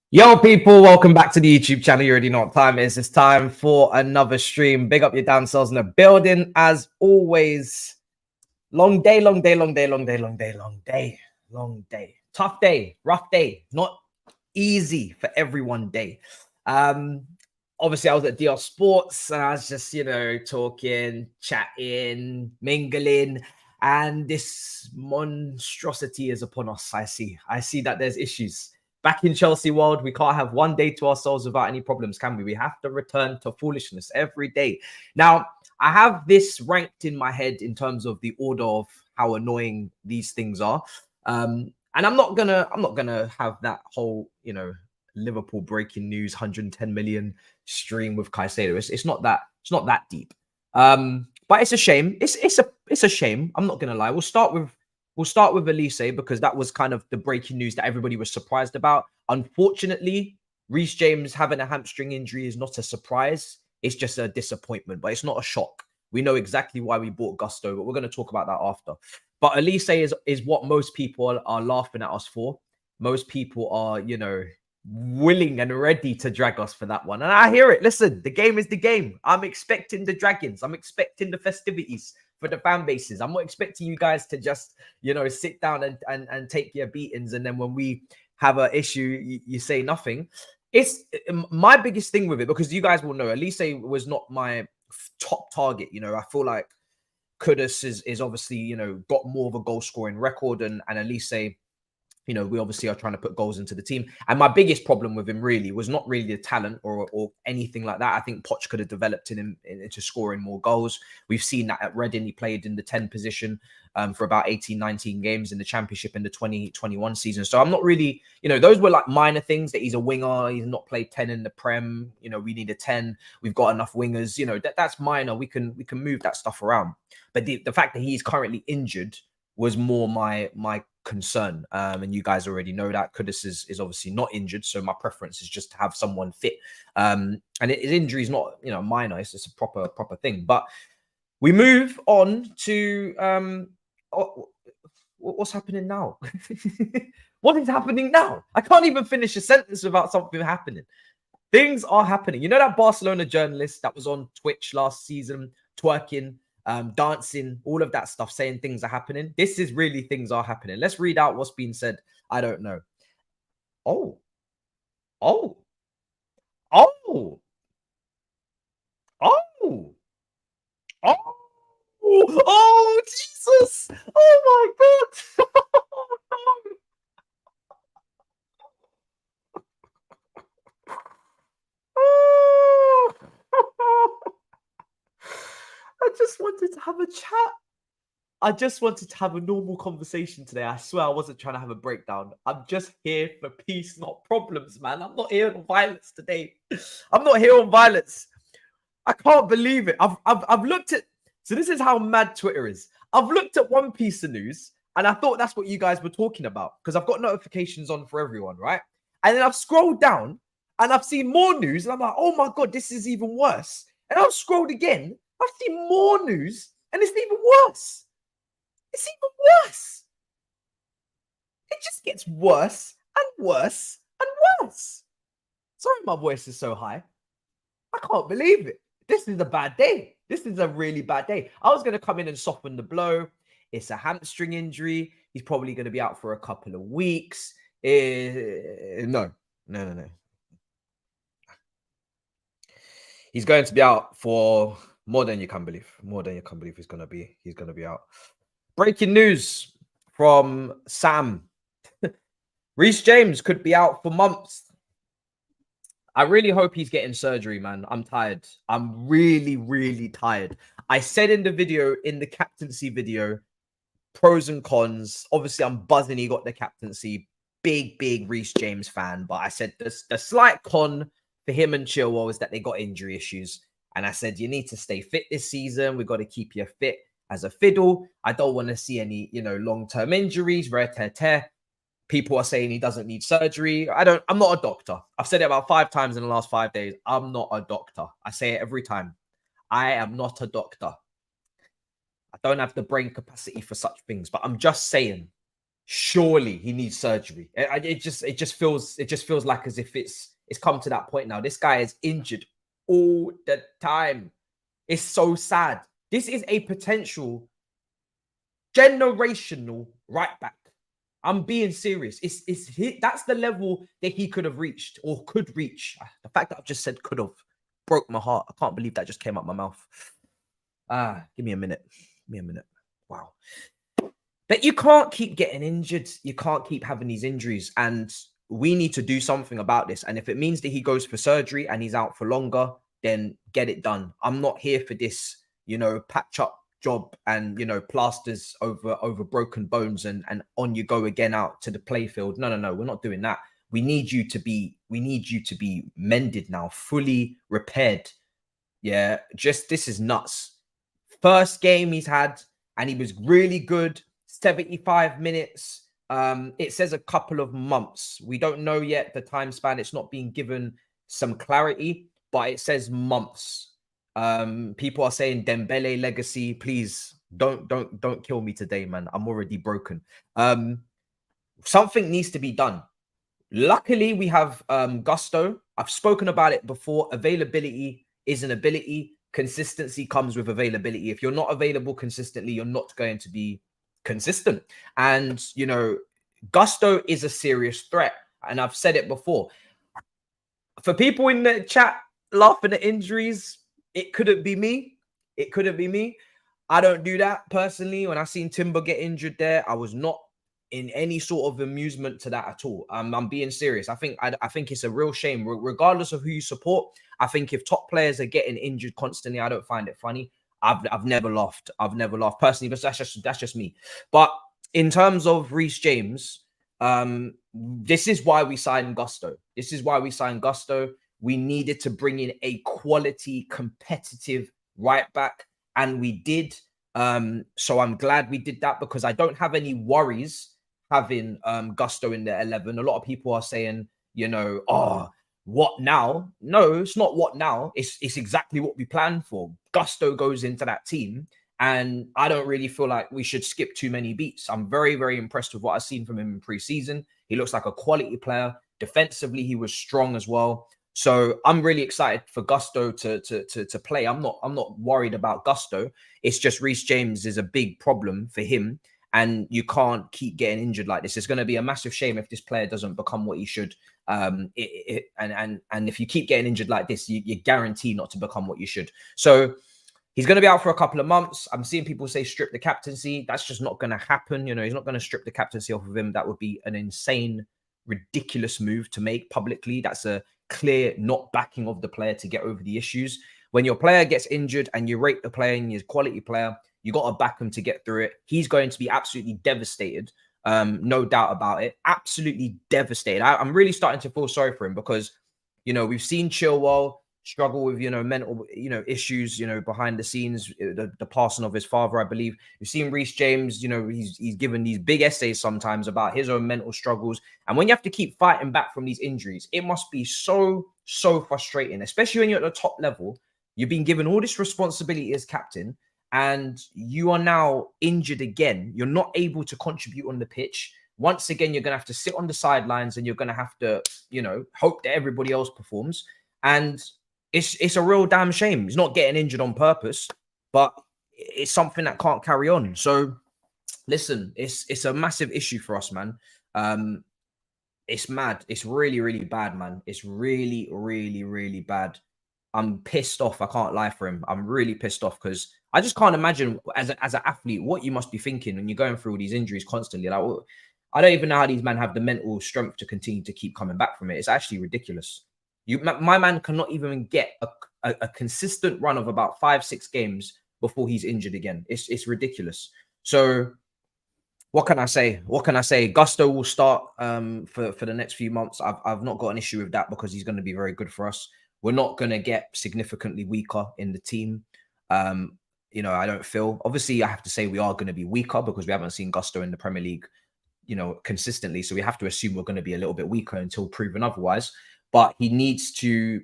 Yo, people, welcome back to the YouTube channel. You already know what time it is. It's time for another stream. Big up your damn selves in the building. As always, long day, long day, long day, long day, long day, long day, long day. Tough day, rough day, not easy for everyone day. Obviously, I was at DR Sports and I was just, talking, chatting, mingling, and this monstrosity is upon us. I see that there's issues. Back in Chelsea world, we can't have one day to ourselves without any problems, can we? We have to return to foolishness every day. Now, I have this ranked in my head in terms of the order of how annoying these things are. And I'm not gonna have that whole, Liverpool breaking news, 110 million stream with Caicedo. It's not that deep. But it's a shame. It's a shame. I'm not gonna lie. We'll start with Olise because that was kind of the breaking news that everybody was surprised about. Unfortunately, Reece James having a hamstring injury is not a surprise. It's just a disappointment, but it's not a shock. We know exactly why we bought Gusto, but we're going to talk about that after. But Olise is what most people are laughing at us for. Most people are, willing and ready to drag us for that one. And I hear it. Listen, the game is the game. I'm expecting the dragons. I'm expecting the festivities for the fan bases. I'm not expecting you guys to just, sit down and take your beatings. And then when we have an issue, you say nothing. It's my biggest thing with it, because you guys will know, Olise was not my top target. I feel like Kudus is obviously, got more of a goal scoring record, and Olise, we obviously are trying to put goals into the team. And my biggest problem with him really was not really the talent or anything like that. I think Poch could have developed in him into scoring more goals. We've seen that at Reading. He played in the 10 position for about 18, 19 games in the Championship in the 2021 season. So I'm not really, those were like minor things, that he's a winger. He's not played 10 in the Prem. We need a 10. We've got enough wingers. That's minor. We can move that stuff around. But the fact that he's currently injured was more my concern, and you guys already know that Kudus is obviously not injured, so my preference is just to have someone fit. And his injury is not minor; it's just a proper thing. But we move on to what's happening now. What is happening now? I can't even finish a sentence without something happening. Things are happening. You know that Barcelona journalist that was on Twitch last season twerking, dancing, all of that stuff, saying things are happening. This is really things are happening. Let's read out what's being said. I don't know. Oh, oh, oh, oh, oh, oh, Jesus. Oh my God. I just wanted to have a chat. I just wanted to have a normal conversation today. I swear I wasn't trying to have a breakdown. I'm just here for peace, not problems, man. I'm not here on violence today. I'm not here on violence. I can't believe it. I've looked at, so this is how mad Twitter is. I've looked at one piece of news and I thought that's what you guys were talking about, because I've got notifications on for everyone, right? And then I've scrolled down and I've seen more news and I'm like, oh my God, this is even worse. And I've scrolled again. I've seen more news and it's even worse. It's even worse. It just gets worse and worse and worse. Sorry, my voice is so high. I can't believe it. This is a bad day. This is a really bad day. I was going to come in and soften the blow. It's a hamstring injury. He's probably going to be out for a couple of weeks. No. He's going to be out for more than you can believe. More than you can believe he's going to be out. Breaking news from Sam. Reece James could be out for months. I really hope he's getting surgery, man. I'm tired. I'm really, really tired. I said in the video, in the captaincy video, pros and cons. Obviously, I'm buzzing he got the captaincy. Big Reece James fan. But I said the slight con for him and Chilwell is that they got injury issues. And I said, you need to stay fit this season. We've got to keep you fit as a fiddle. I don't want to see any, long-term injuries, rare tear. People are saying he doesn't need surgery. I'm not a doctor. I've said it about 5 times in the last 5 days. I'm not a doctor. I say it every time. I am not a doctor. I don't have the brain capacity for such things, but I'm just saying Surely he needs surgery. It just feels like as if it's come to that point now. This guy is injured all the time. It's so sad. This is a potential generational right back. I'm being serious. That's the level that he could have reached or could reach. The fact that I've just said could have broke my heart. I can't believe that just came out my mouth. Give me a minute. Give me a minute. Wow. But you can't keep getting injured. You can't keep having these injuries. And we need to do something about this. And if it means that he goes for surgery and he's out for longer, then get it done. I'm not here for this, patch up job and, plasters over broken bones and on you go again out to the playfield. No. We're not doing that. We need you to be mended now, fully repaired. Yeah, this is nuts. First game he's had, and he was really good. 75 minutes. It says a couple of months. We don't know yet the time span. It's not being given some clarity, but it says months. People are saying Dembele legacy. Please don't kill me today, man. I'm already broken. Something needs to be done. Luckily, we have Gusto. I've spoken about it before. Availability is an ability. Consistency comes with availability. If you're not available consistently, you're not going to be consistent. And, Gusto is a serious threat. And I've said it before. For people in the chat laughing at injuries, it couldn't be me. It couldn't be me. I don't do that personally. When I seen Timber get injured there, I was not in any sort of amusement to that at all. I'm being serious. I think it's a real shame, regardless of who you support. I think if top players are getting injured constantly, I don't find it funny. I've never laughed. I've never laughed personally, but that's just me. But in terms of Reece James, this is why we signed Gusto. This is why we signed Gusto. We needed to bring in a quality, competitive right back, and we did. So I'm glad we did that because I don't have any worries having Gusto in the 11. A lot of people are saying, oh, what now? No, it's not what now. It's exactly what we planned for. Gusto goes into that team, and I don't really feel like we should skip too many beats. I'm very, very impressed with what I've seen from him in pre-season. He looks like a quality player. Defensively, he was strong as well. So I'm really excited for Gusto to play. I'm not worried about Gusto. It's just Reece James is a big problem for him, and you can't keep getting injured like this. It's going to be a massive shame if this player doesn't become what he should. And if you keep getting injured like this, you're guaranteed not to become what you should. So he's going to be out for a couple of months. I'm seeing people say strip the captaincy. That's just not going to happen. He's not going to strip the captaincy off of him. That would be an insane, ridiculous move to make publicly. That's a clear not backing of the player to get over the issues. When your player gets injured and you rate the player and he's a quality player, you got to back him to get through it. He's going to be absolutely devastated. No doubt about it. Absolutely devastated. I'm really starting to feel sorry for him because, we've seen Chilwell struggle with, mental, issues, behind the scenes, the passing of his father, I believe. We've seen Reece James, he's given these big essays sometimes about his own mental struggles. And when you have to keep fighting back from these injuries, it must be so frustrating, especially when you're at the top level. You've been given all this responsibility as captain, and you are now injured again. You're not able to contribute on the pitch. Once again, you're going to have to sit on the sidelines and you're going to have to, hope that everybody else performs. And it's a real damn shame. He's not getting injured on purpose, but it's something that can't carry on. So listen, it's a massive issue for us, man. It's mad. It's really, really bad, man. It's really, really, really bad. I'm pissed off. I can't lie for him. I'm really pissed off because I just can't imagine as an athlete what you must be thinking when you're going through all these injuries constantly. Like, I don't even know how these men have the mental strength to continue to keep coming back from it. It's actually ridiculous. My man cannot even get a consistent run of about 5-6 games before he's injured again. It's ridiculous. So what can I say? What can I say? Gusto will start for the next few months. I've not got an issue with that because he's going to be very good for us. We're not going to get significantly weaker in the team. I don't feel. Obviously, I have to say we are going to be weaker because we haven't seen Gusto in the Premier League, consistently. So we have to assume we're going to be a little bit weaker until proven otherwise. But he needs to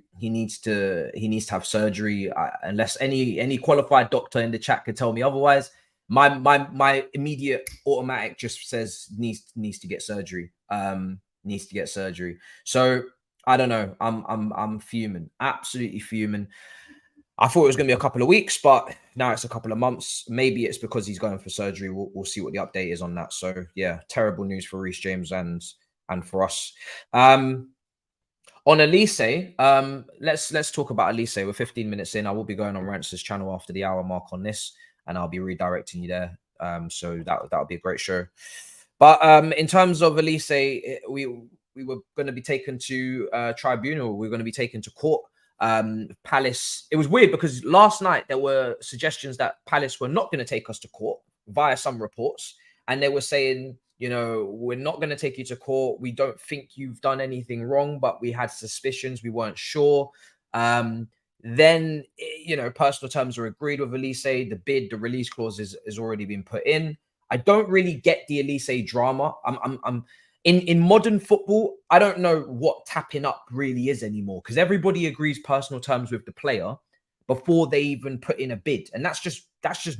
have surgery. Unless any qualified doctor in the chat could tell me otherwise, my immediate automatic just says needs to get surgery. Needs to get surgery. So I don't know. I'm fuming, absolutely fuming. I thought it was going to be a couple of weeks, but now it's a couple of months. Maybe it's because he's going for surgery. We'll see what the update is on that. So yeah, terrible news for Reece James and for us. On Olise, let's talk about Olise. We're 15 minutes in. I will be going on Rance's channel after the hour mark on this, and I'll be redirecting you there. So that'll be a great show. But in terms of Olise, we were going to be taken to tribunal. We were going to be taken to court. Palace, it was weird because last night there were suggestions that Palace were not going to take us to court via some reports, and they were saying, you know, we're not going to take you to court. We don't think you've done anything wrong, but we had suspicions. We weren't sure. Then, you know, personal terms are agreed with Olise. The bid, the release clause is already been put in. I don't really get the Olise drama. I'm in modern football, I don't know what tapping up really is anymore, because everybody agrees personal terms with the player before they even put in a bid, and that's just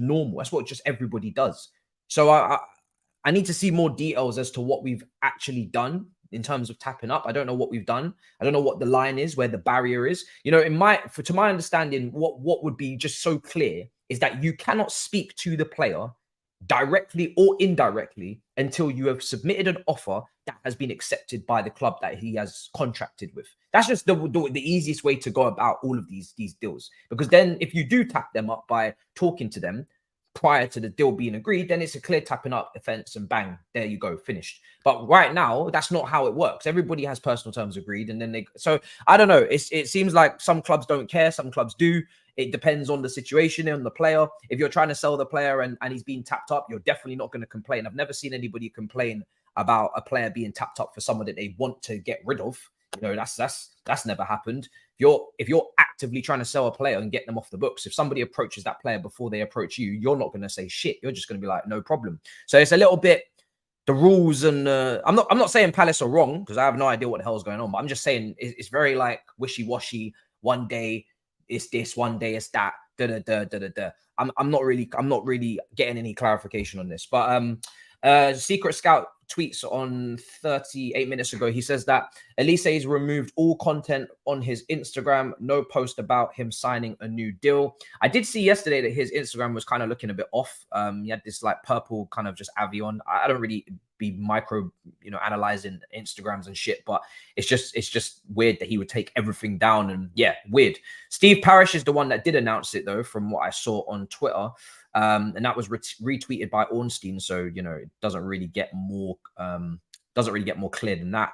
normal. That's what just everybody does. So I need to see more details as to what we've actually done in terms of tapping up. I don't know what we've done. I don't know what the line is, where the barrier is. You know, to my understanding, what would be just so clear is that you cannot speak to the player directly or indirectly until you have submitted an offer that has been accepted by the club that he has contracted with. That's just the easiest way to go about all of these deals. Because then if you do tap them up by talking to them prior to the deal being agreed, then it's a clear tapping up offense, and bang, there you go, finished. But right now, that's not how it works. Everybody has personal terms agreed, and then so I don't know. It seems like some clubs don't care, some clubs do. It depends on the situation and the player. If you're trying to sell the player and he's being tapped up, you're definitely not going to complain. I've never seen anybody complain about a player being tapped up for someone that they want to get rid of. You know, that's never happened. If you're actively trying to sell a player and get them off the books, if somebody approaches that player before they approach you, you're not going to say shit. You're just going to be like, no problem. So it's a little bit the rules, and I'm not saying Palace are wrong, because I have no idea what the hell is going on. But I'm just saying it's very like wishy-washy. One day it's this, one day it's that. I'm not really getting any clarification on this. But Secret Scout tweets on 38 minutes ago. He says that Olise's removed all content on his Instagram. No post about him signing a new deal. I did see yesterday that his Instagram was kind of looking a bit off. He had this like purple kind of just avion. I don't really be micro, analyzing Instagrams and shit, but it's just weird that he would take everything down. And yeah, weird. Steve Parish is the one that did announce it, though, from what I saw on Twitter. And that was retweeted by Ornstein. So, it doesn't really get more clear than that.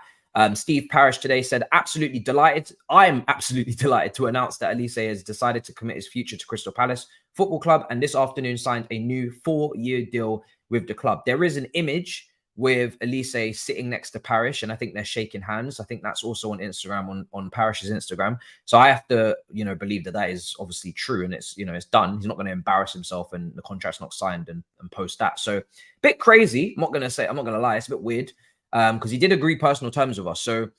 Steve Parish today said, absolutely delighted. I am absolutely delighted to announce that Olise has decided to commit his future to Crystal Palace Football Club, and this afternoon signed a new 4-year deal with the club. There is an image with Olise sitting next to Parish, and I think they're shaking hands. I think that's also on Instagram, on Parish's Instagram. So I have to, believe that is obviously true, and it's, it's done. He's not going to embarrass himself and the contract's not signed and post that. So a bit crazy. I'm not going to lie. It's a bit weird because he did agree personal terms with us. So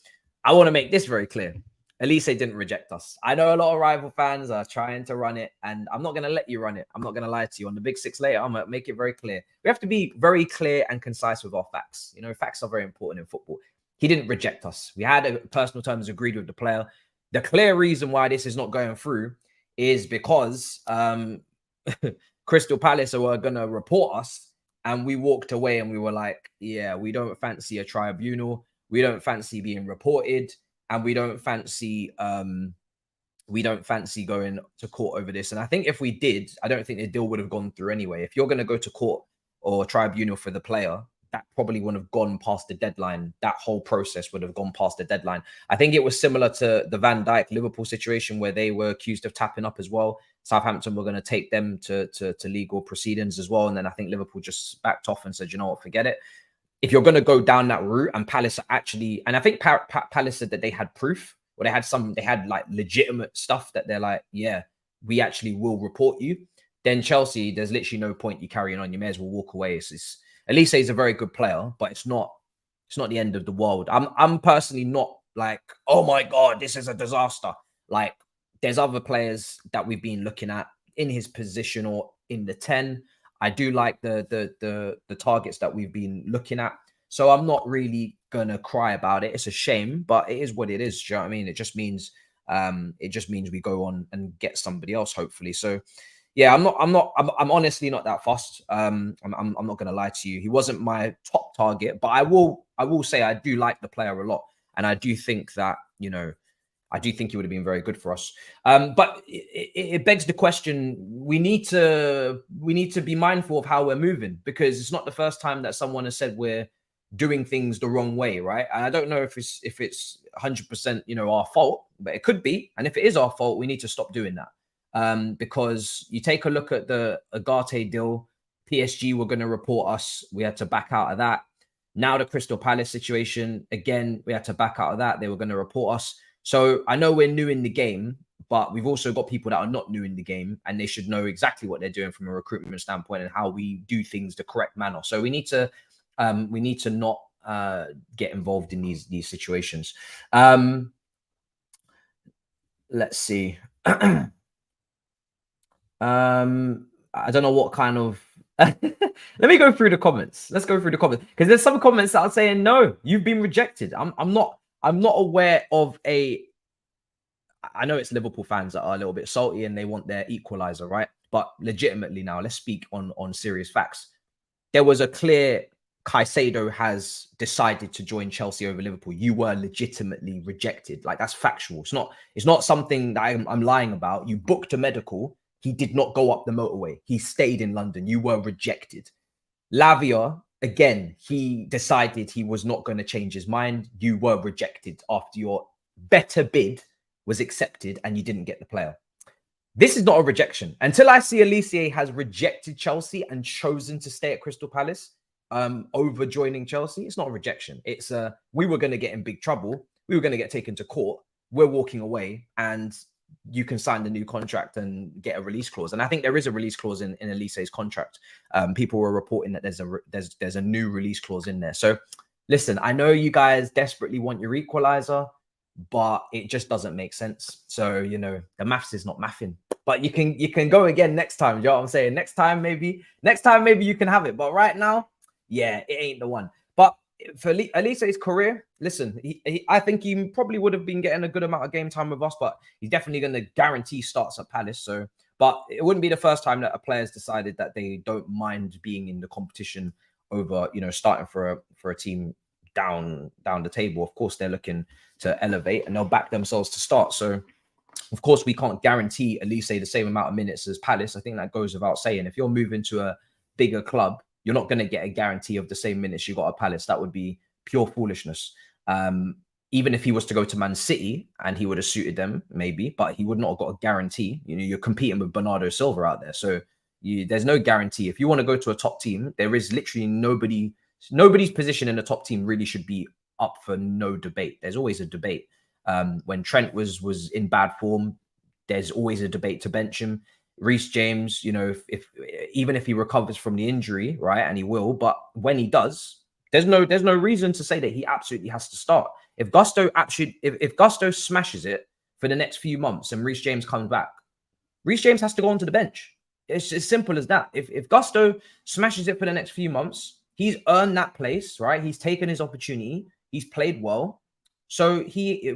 I want to make this very clear. Olise didn't reject us. I know a lot of rival fans are trying to run it, and I'm not going to let you run it. I'm not going to lie to you. On the Big Six later, I'm going to make it very clear. We have to be very clear and concise with our facts. Facts are very important in football. He didn't reject us. We had personal terms agreed with the player. The clear reason why this is not going through is because Crystal Palace were going to report us, and we walked away and we were like, yeah, we don't fancy a tribunal. We don't fancy being reported. And we don't fancy going to court over this. And I think if we did, I don't think the deal would have gone through anyway. If you're going to go to court or tribunal for the player, that probably wouldn't have gone past the deadline. That whole process would have gone past the deadline. I think it was similar to the Van Dijk Liverpool situation, where they were accused of tapping up as well. Southampton were going to take them to legal proceedings as well. And then I think Liverpool just backed off and said, you know what, forget it. If you're going to go down that route, and Palace are actually, and I think Palace said that they had proof, or they had like legitimate stuff that they're like, yeah, we actually will report you. Then Chelsea, there's literally no point you carrying on. You may as well walk away. Olise is a very good player, but it's not the end of the world. I'm personally not like, oh my God, this is a disaster. Like, there's other players that we've been looking at in his position or in the 10. I do like the targets that we've been looking at. So I'm not really gonna cry about it. It's a shame, but it is what it is. Do you know what I mean? It just means we go on and get somebody else, hopefully. So yeah, I'm honestly not that fussed. I'm not gonna lie to you. He wasn't my top target, but I will say I do like the player a lot, and I do think that, you know, I do think he would have been very good for us. But it begs the question: we need to be mindful of how we're moving, because it's not the first time that someone has said we're doing things the wrong way, right? And I don't know if it's 100%, you know, our fault, but it could be. And if it is our fault, we need to stop doing that. Because you take a look at the Agate deal, PSG were going to report us. We had to back out of that. Now the Crystal Palace situation, again, we had to back out of that. They were going to report us. So I know we're new in the game, but we've also got people that are not new in the game, and they should know exactly what they're doing from a recruitment standpoint and how we do things the correct manner. So we need to not get involved in these situations. Let's see. I don't know what kind of. Let me go through the comments. Let's go through the comments, because there's some comments that are saying no, you've been rejected. I'm not aware of a. I know it's Liverpool fans that are a little bit salty and they want their equalizer, right? But legitimately now, let's speak on serious facts. There was a clear Caicedo has decided to join Chelsea over Liverpool. You were legitimately rejected. Like, that's factual. It's not something that I'm lying about. You booked a medical. He did not go up the motorway. He stayed in London. You were rejected. Lavia, again, he decided he was not going to change his mind. You were rejected after your better bid was accepted and you didn't get the player. This is not a rejection. Until I see Olise has rejected Chelsea and chosen to stay at Crystal Palace over joining Chelsea, it's not a rejection. It's we were going to get in big trouble. We were going to get taken to court. We're walking away, and you can sign the new contract and get a release clause. And I think there is a release clause in Olise's contract. People were reporting that there's a new release clause in there. So listen, I know you guys desperately want your equalizer, but it just doesn't make sense. So, you know, the maths is not mathing. But you can go again next time. You know what I'm saying? Next time maybe you can have it. But right now, yeah, it ain't the one. But for Olise's career, listen, I think he probably would have been getting a good amount of game time with us, but he's definitely going to guarantee starts at Palace. So, but it wouldn't be the first time that a player's decided that they don't mind being in the competition over, you know, starting for a team down the table. Of course, they're looking to elevate and they'll back themselves to start. So, of course, we can't guarantee Olise the same amount of minutes as Palace. I think that goes without saying. If you're moving to a bigger club, you're not going to get a guarantee of the same minutes you got at Palace. That would be pure foolishness. Even if he was to go to Man City and he would have suited them, maybe, but he would not have got a guarantee. You know, you're competing with Bernardo Silva out there. So there's no guarantee. If you want to go to a top team, there is literally nobody's position in the top team really should be up for no debate. There's always a debate. When Trent was in bad form, there's always a debate to bench him. Reece James, you know, even if he recovers from the injury, right, and he will, but when he does, there's no reason to say that he absolutely has to start. If Gusto smashes it for the next few months and Reece James comes back, Reece James has to go onto the bench. It's as simple as that. If Gusto smashes it for the next few months, he's earned that place, right? He's taken his opportunity. He's played well. So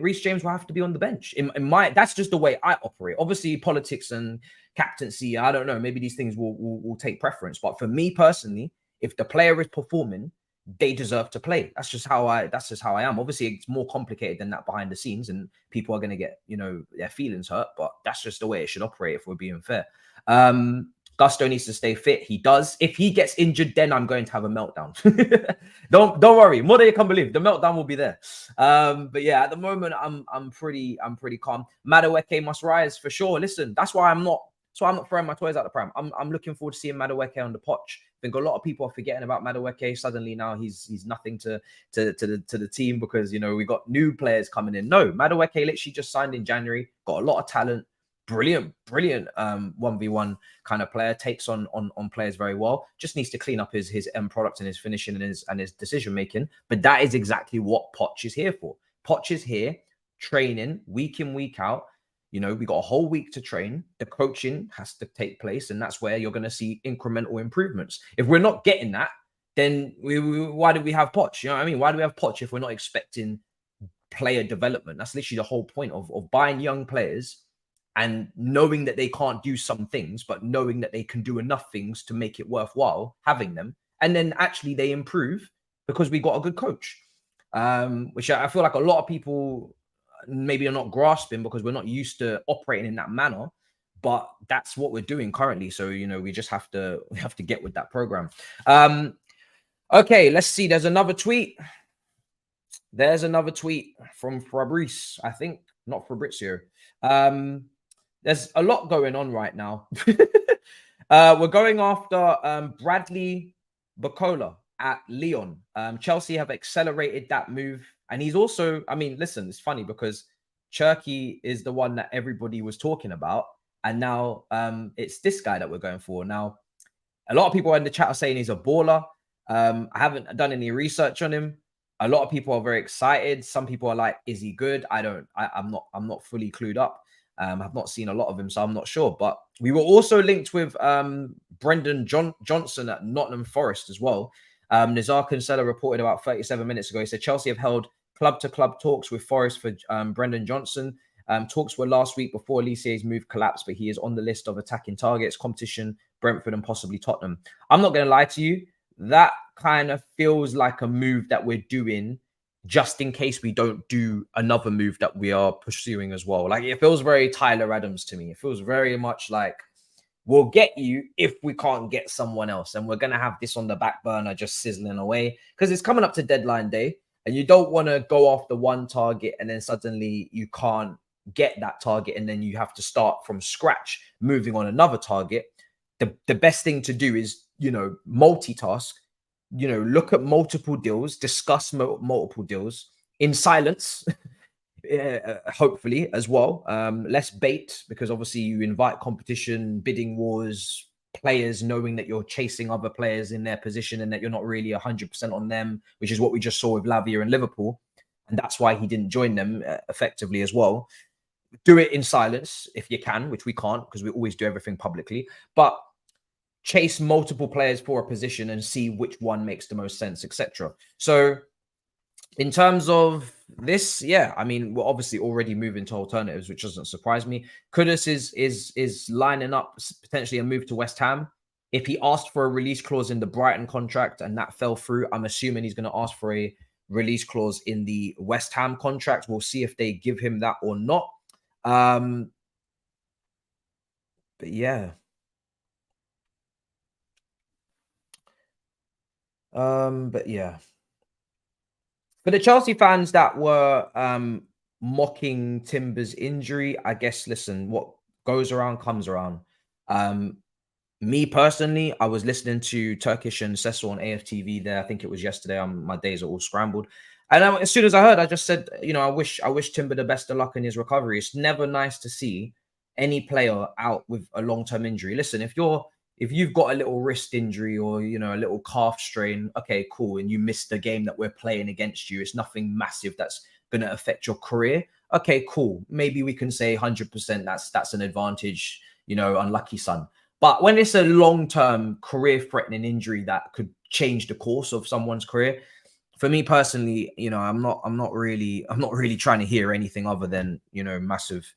Reece James will have to be on the bench. That's just the way I operate. Obviously, politics and captaincy, I don't know. Maybe these things will take preference. But for me personally, if the player is performing, they deserve to play. That's just how I am. Obviously, it's more complicated than that behind the scenes, and people are going to get, you know, their feelings hurt. But that's just the way it should operate if we're being fair. Gusto needs to stay fit. He does. If he gets injured, then I'm going to have a meltdown. Don't worry. More than you can believe, the meltdown will be there. But yeah, at the moment, I'm pretty calm. Madueke must rise for sure. Listen, that's why I'm not throwing my toys out the pram. I'm looking forward to seeing Madueke on the potch. I think a lot of people are forgetting about Madueke. Suddenly now he's nothing to the team because, you know, we got new players coming in. No, Madueke literally just signed in January. Got a lot of talent. Brilliant 1v1 kind of player, takes on players very well. Just needs to clean up his end product and his finishing and his decision making. But that is exactly what Poch is here for. Poch is here training week in, week out. You know, we got a whole week to train. The coaching has to take place, and that's where you're going to see incremental improvements. If we're not getting that, then why do we have Poch? You know what I mean? Why do we have Poch if we're not expecting player development? That's literally the whole point of buying young players and knowing that they can't do some things, but knowing that they can do enough things to make it worthwhile having them. And then actually they improve because we got a good coach, which I feel like a lot of people maybe are not grasping because we're not used to operating in that manner. But that's what we're doing currently. So, you know, we just have to get with that program. Okay, let's see. There's another tweet. There's another tweet from Fabrice, I think, not Fabrizio. There's a lot going on right now. We're going after Bradley Barcola at Lyon. Chelsea have accelerated that move. And he's also, I mean, listen, it's funny because Cherky is the one that everybody was talking about. And now it's this guy that we're going for. Now, a lot of people in the chat are saying he's a baller. I haven't done any research on him. A lot of people are very excited. Some people are like, is he good? I'm not fully clued up. I've not seen a lot of him, so I'm not sure. But we were also linked with Brendan Johnson at Nottingham Forest as well. Nizar Kinsella reported about 37 minutes ago. He said Chelsea have held club-to-club talks with Forest for Brendan Johnson. Talks were last week before Olise's move collapsed, but he is on the list of attacking targets, competition, Brentford and possibly Tottenham. I'm not going to lie to you. That kind of feels like a move that we're doing just in case we don't do another move that we are pursuing as well. Like, it feels very Tyler Adams to me. It feels very much like we'll get you if we can't get someone else. And we're going to have this on the back burner just sizzling away because it's coming up to deadline day and you don't want to go after one target and then suddenly you can't get that target and then you have to start from scratch moving on another target. The best thing to do is, you know, multitask, you know, look at multiple deals, discuss multiple deals in silence, hopefully as well. Less bait, because obviously you invite competition, bidding wars, players knowing that you're chasing other players in their position and that you're not really 100% on them, which is what we just saw with Lavia and Liverpool. And that's why he didn't join them effectively as well. Do it in silence if you can, which we can't because we always do everything publicly. But chase multiple players for a position and see which one makes the most sense, etc. So in terms of this, yeah, I mean, we're obviously already moving to alternatives, which doesn't surprise me. Kudus is lining up potentially a move to West Ham. If he asked for a release clause in the Brighton contract and that fell through, I'm assuming he's going to ask for a release clause in the West Ham contract. We'll see if they give him that or not. But yeah. But yeah. For the Chelsea fans that were mocking Timber's injury, I guess, listen, what goes around comes around. Me personally, I was listening to Turkish and Cecil on AFTV there. I think it was yesterday. My days are all scrambled. And as soon as I heard, I just said, you know, I wish Timber the best of luck in his recovery. It's never nice to see any player out with a long-term injury. Listen, if you've got a little wrist injury or, you know, a little calf strain, okay, cool, and you missed the game that we're playing against you, it's nothing massive that's going to affect your career. Okay, cool. Maybe we can say 100% that's an advantage, you know, unlucky son. But when it's a long-term career-threatening injury that could change the course of someone's career, for me personally, you know, I'm not really trying to hear anything other than, you know, massive,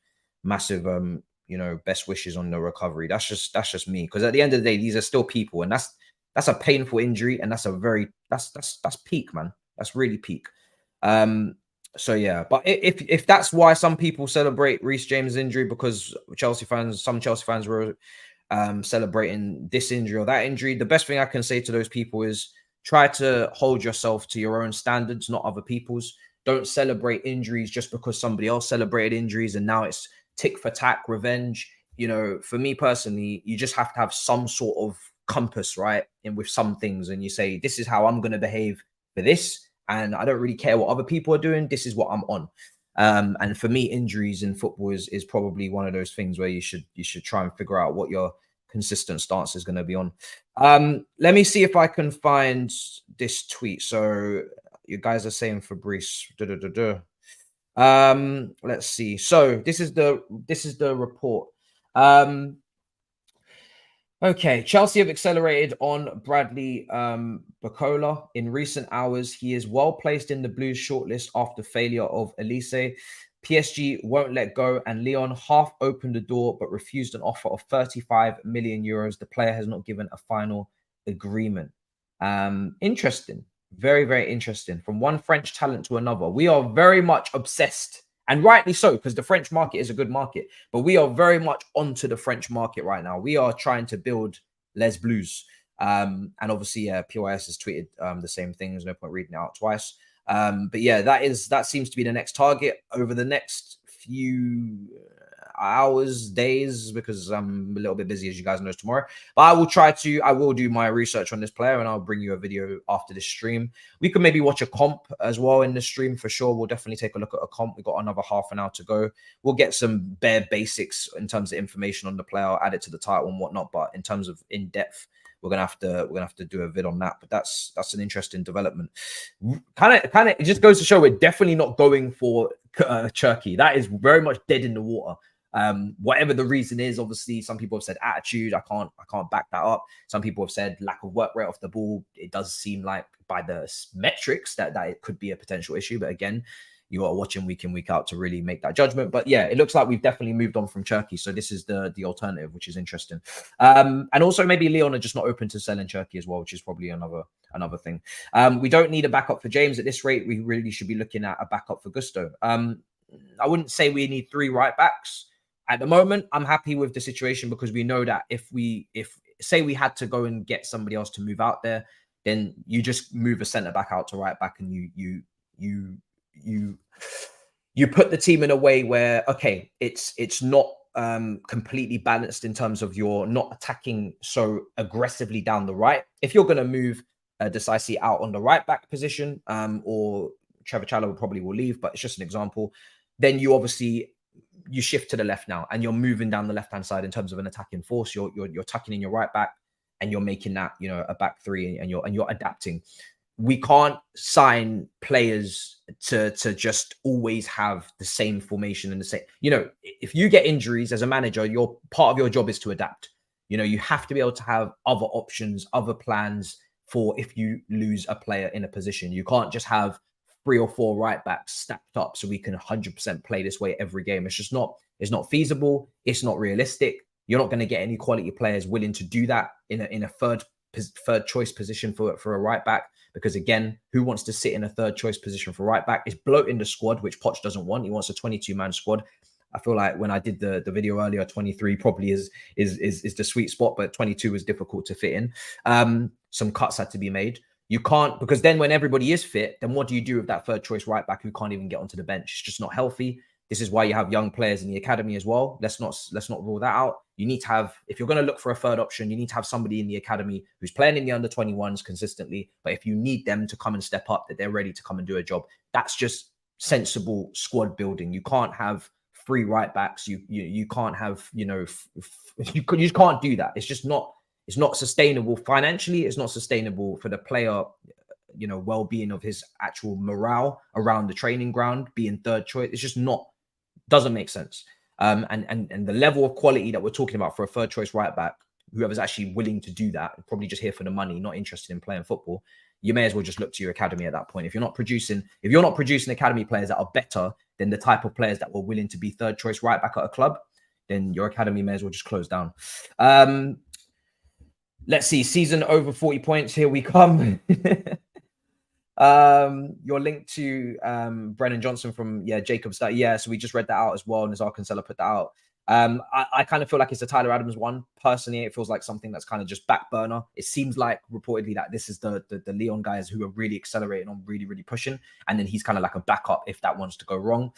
you know, best wishes on the recovery. That's just me. Because at the end of the day, these are still people, and that's a painful injury, and that's peak, man. That's really peak. So yeah, but if that's why some people celebrate Reece James' injury, because some Chelsea fans were celebrating this injury or that injury, the best thing I can say to those people is try to hold yourself to your own standards, not other people's. Don't celebrate injuries just because somebody else celebrated injuries and now it's tick for tack, revenge. You know, for me personally, you just have to have some sort of compass, right? And with some things, and you say, this is how I'm going to behave for this. And I don't really care what other people are doing. This is what I'm on. And for me, injuries in football is probably one of those things where you should try and figure out what your consistent stance is going to be on. Let me see if I can find this tweet. So you guys are saying Fabrice. Let's see. So this is the report. Okay, Chelsea have accelerated on Bradley Barcola in recent hours. He is well placed in the Blues shortlist after failure of Olise. PSG won't let go, and Lyon half opened the door but refused an offer of 35 million euros. The player has not given a final agreement. Interesting. Very, very interesting. From one French talent to another. We are very much obsessed, and rightly so, because the French market is a good market. But we are very much onto the French market right now. We are trying to build Les Blues. And obviously, PYS has tweeted the same thing. There's no point reading it out twice. But yeah, that seems to be the next target over the next few hours, days, because I'm a little bit busy, as you guys know, tomorrow. But I will do my research on this player, and I'll bring you a video after this stream. We could maybe watch a comp as well in the stream for sure. We'll definitely take a look at a comp. We've got another half an hour to go. We'll get some bare basics in terms of information on the player. I'll add it to the title and whatnot. But in terms of in depth, we're gonna have to do a vid on that. But that's an interesting development. Kind of, it just goes to show we're definitely not going for Turkey. That is very much dead in the water. Whatever the reason is, obviously, some people have said attitude. I can't back that up. Some people have said lack of work rate off the ball. It does seem like by the metrics that it could be a potential issue. But again, you got to watch him week in, week out to really make that judgment. But yeah, it looks like we've definitely moved on from Turkey. So this is the alternative, which is interesting. And also maybe Lyon are just not open to selling Turkey as well, which is probably another thing. We don't need a backup for James at this rate. We really should be looking at a backup for Gusto. I wouldn't say we need 3 right backs. At the moment, I'm happy with the situation because we know that if say we had to go and get somebody else to move out there, then you just move a centre back out to right back, and you put the team in a way where, okay, it's not completely balanced in terms of you're not attacking so aggressively down the right. If you're going to move Decisive out on the right back position, or Trevor Challow probably will leave, but it's just an example, then you obviously you shift to the left now, and you're moving down the left hand side in terms of an attacking force. You're tucking in your right back, and you're making that a back three, and you're adapting. We can't sign players to just always have the same formation and the same. If you get injuries as a manager, your part of your job is to adapt. You have to be able to have other options, other plans for if you lose a player in a position. You can't just have 3 or 4 right backs stacked up so we can 100% play this way every game. It's not feasible. It's not realistic. You're not going to get any quality players willing to do that in a third choice position for a right back, because again, who wants to sit in a third choice position for right back? It's bloating the squad, which Poch doesn't want. He wants a 22-man squad. I feel like when I did the video earlier, 23 probably is the sweet spot, but 22 is difficult to fit in. Some cuts had to be made. You can't, because then when everybody is fit, then what do you do with that third choice right back who can't even get onto the bench? It's just not healthy. This is why you have young players in the academy as well. Let's not rule that out. You need to have, if you're going to look for a third option, you need to have somebody in the academy who's playing in the under 21s consistently. But if you need them to come and step up, that they're ready to come and do a job. That's just sensible squad building. You can't have 3 right backs. You can't have, you just can't do that. It's just not. It's not sustainable financially. It's not sustainable for the player, well-being of his actual morale around the training ground, being third choice. It's just doesn't make sense. And the level of quality that we're talking about for a third choice right back, whoever's actually willing to do that, probably just here for the money, not interested in playing football, you may as well just look to your academy at that point. If you're not producing academy players that are better than the type of players that were willing to be third choice right back at a club, then your academy may as well just close down. Let's see. Season over 40 points. Here we come. You're linked to Brennan Johnson from Jacob's. So we just read that out as well, and Nazar Kinsella put that out. I kind of feel like it's a Tyler Adams one. Personally, it feels like something that's kind of just back burner. It seems like reportedly that this is the Lyon guys who are really accelerating on, really, really pushing. And then he's kind of like a backup if that wants to go wrong.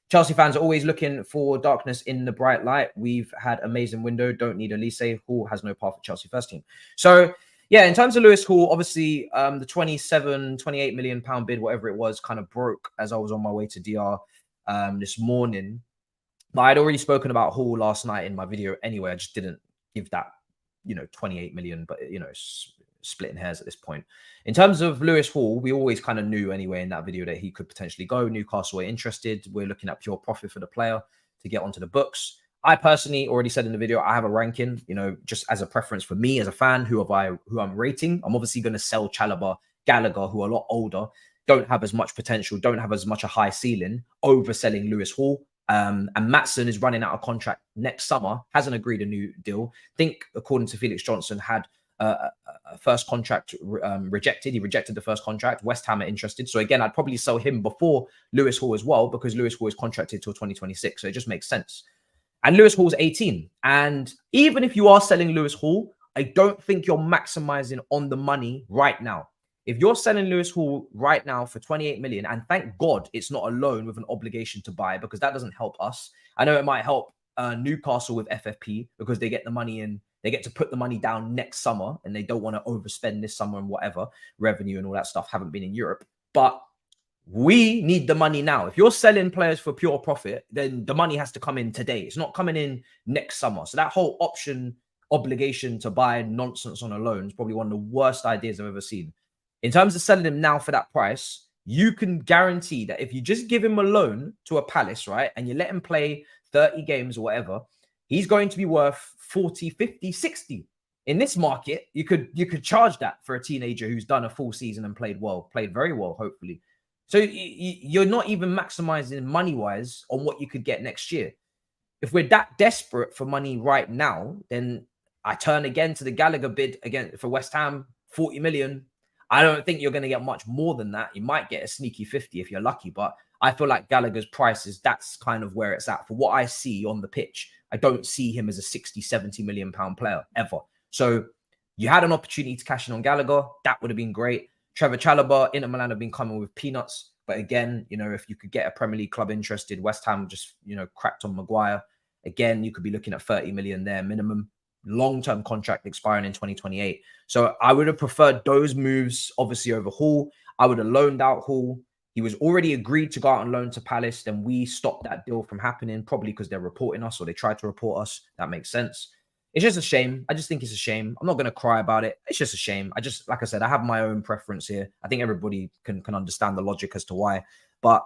Chelsea fans are always looking for darkness in the bright light. We've had amazing window. Don't need Olise. Hall has no path for Chelsea first team. So, yeah, in terms of Lewis Hall, obviously the 28 million pound bid, whatever it was, kind of broke as I was on my way to DR this morning. But I'd already spoken about Hall last night in my video anyway. I just didn't give that, 28 million. But, splitting hairs at this point. In terms of Lewis Hall, we always kind of knew anyway in that video that he could potentially go. Newcastle were interested. We're looking at pure profit for the player to get onto the books. I personally already said in the video, I have a ranking, you know, just as a preference for me as a fan, who I'm rating. I'm obviously going to sell Chalobah, Gallagher, who are a lot older, don't have as much potential, don't have as much a high ceiling, overselling Lewis Hall. And Maatsen is running out of contract next summer, hasn't agreed a new deal. I think, according to Felix Johnson, had a first contract rejected. He rejected the first contract. West Ham are interested. So again, I'd probably sell him before Lewis Hall as well, because Lewis Hall is contracted till 2026. So it just makes sense. And Lewis Hall's 18. And even if you are selling Lewis Hall, I don't think you're maximizing on the money right now. If you're selling Lewis Hall right now for 28 million, and thank God it's not a loan with an obligation to buy, because that doesn't help us. I know it might help Newcastle with FFP because they get the money in, they get to put the money down next summer, and they don't want to overspend this summer and whatever revenue and all that stuff haven't been in Europe. But we need the money now. If you're selling players for pure profit, then the money has to come in today. It's not coming in next summer. So that whole obligation to buy nonsense on a loan is probably one of the worst ideas I've ever seen. In terms of selling him now for that price, you can guarantee that if you just give him a loan to a Palace, right, and you let him play 30 games or whatever, he's going to be worth 40, 50, 60. In this market, you could charge that for a teenager who's done a full season and played well, played very well, hopefully. So you're not even maximizing money-wise on what you could get next year. If we're that desperate for money right now, then I turn again to the Gallagher bid again for West Ham, 40 million. I don't think you're going to get much more than that. You might get a sneaky 50 if you're lucky, but I feel like Gallagher's price that's kind of where it's at. For what I see on the pitch, I don't see him as a 60, 70 million pound player ever. So you had an opportunity to cash in on Gallagher. That would have been great. Trevor Chalobah, Inter Milan have been coming with peanuts. But again, you know, if you could get a Premier League club interested, West Ham just, you know, cracked on Maguire. Again, you could be looking at 30 million there minimum. Long-term contract expiring in 2028. So I would have preferred those moves, obviously, over Hall. I would have loaned out Hall. He was already agreed to go out on loan to Palace. Then we stopped that deal from happening, probably because they're reporting us or they tried to report us. That makes sense. It's just a shame. I just think it's a shame. I'm not going to cry about it. It's just a shame. Like I said, I have my own preference here. I think everybody can understand the logic as to why. But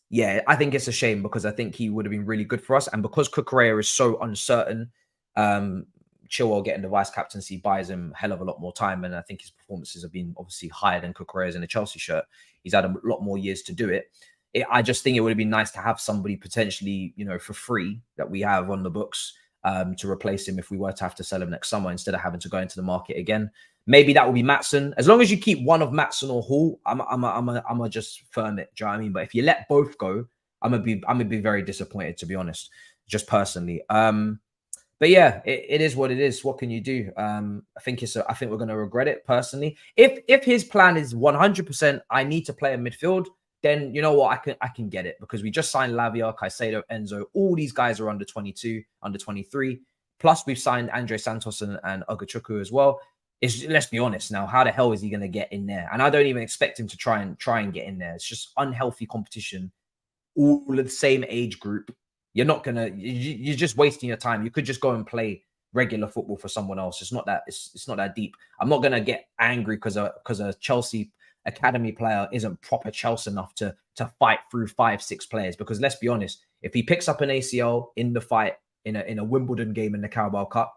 yeah, I think it's a shame because I think he would have been really good for us. And because Cucurella is so uncertain, Chilwell getting the vice captaincy buys him a hell of a lot more time. And I think his performances have been obviously higher than Cucurella's in a Chelsea shirt. He's had a lot more years to do it. I just think it would have been nice to have somebody potentially, you know, for free that we have on the books to replace him if we were to have to sell him next summer instead of having to go into the market again. Maybe that will be Maatsen. As long as you keep one of Maatsen or Hall, I'm a just firm it. Do you know what I mean? But if you let both go, I'm gonna be very disappointed, to be honest, just personally. But yeah, it is what it is. What can you do? I think we're going to regret it personally. If his plan is 100%, I need to play in midfield, then you know what, I can get it because we just signed Lavia, Caicedo, Enzo. All these guys are under 22, under 23. Plus we've signed Andre Santos and Ogachukwu as well. Let's be honest now, how the hell is he going to get in there? And I don't even expect him to try and get in there. It's just unhealthy competition, all of the same age group. You're not gonna. You're just wasting your time. You could just go and play regular football for someone else. It's not that. It's not that deep. I'm not gonna get angry because a Chelsea academy player isn't proper Chelsea enough to fight through 5-6 players. Because let's be honest, if he picks up an ACL in the fight in a Wimbledon game in the Carabao Cup,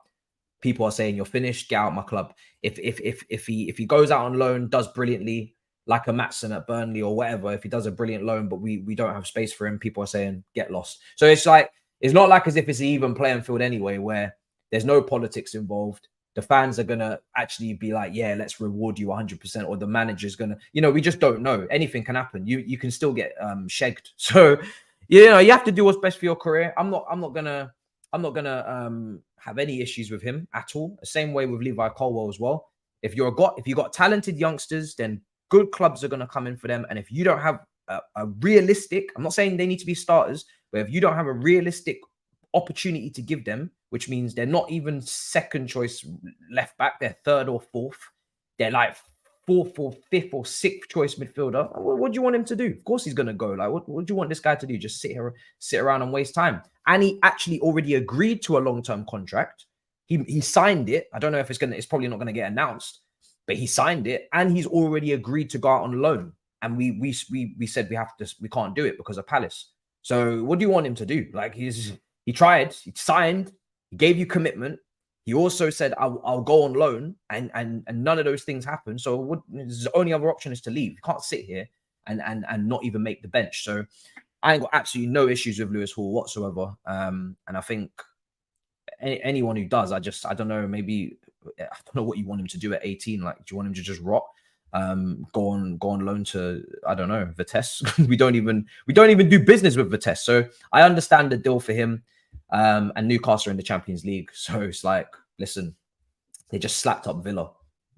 people are saying you're finished. Get out of my club. If he goes out on loan, does brilliantly, like a Maatsen at Burnley or whatever, if he does a brilliant loan, but we don't have space for him, people are saying, get lost. So it's not like as if it's an even playing field anyway, where there's no politics involved. The fans are going to actually be like, yeah, let's reward you 100%. Or the manager's going to, you know, we just don't know. Anything can happen. You can still get shagged. So, you know, you have to do what's best for your career. I'm not going to have any issues with him at all. The same way with Levi Colwill as well. If you got talented youngsters, then good clubs are going to come in for them. And if you don't have a realistic, I'm not saying they need to be starters, but if you don't have a realistic opportunity to give them, which means they're not even second choice left back, they're third or fourth, they're like fourth or fifth or sixth choice midfielder, what do you want him to do? Of course he's going to go. Like, what do you want this guy to do? Just sit around and waste time? And he actually already agreed to a long-term contract. He signed it. I don't know if it's probably not going to get announced. but he signed it and he's already agreed to go out on loan. And we said we can't do it because of Palace. So what do you want him to do? Like he tried, he signed, he gave you commitment. He also said I'll go on loan, and none of those things happen. So the only other option is to leave. You can't sit here and not even make the bench. So I ain't got absolutely no issues with Lewis Hall whatsoever. And I think anyone who does, I don't know, maybe I don't know what you want him to do at 18. Like, do you want him to just rot? Go on loan to, I don't know, Vitesse. we don't even do business with Vitesse. So I understand the deal for him. And Newcastle are in the Champions League. So it's like, listen, they just slapped up Villa.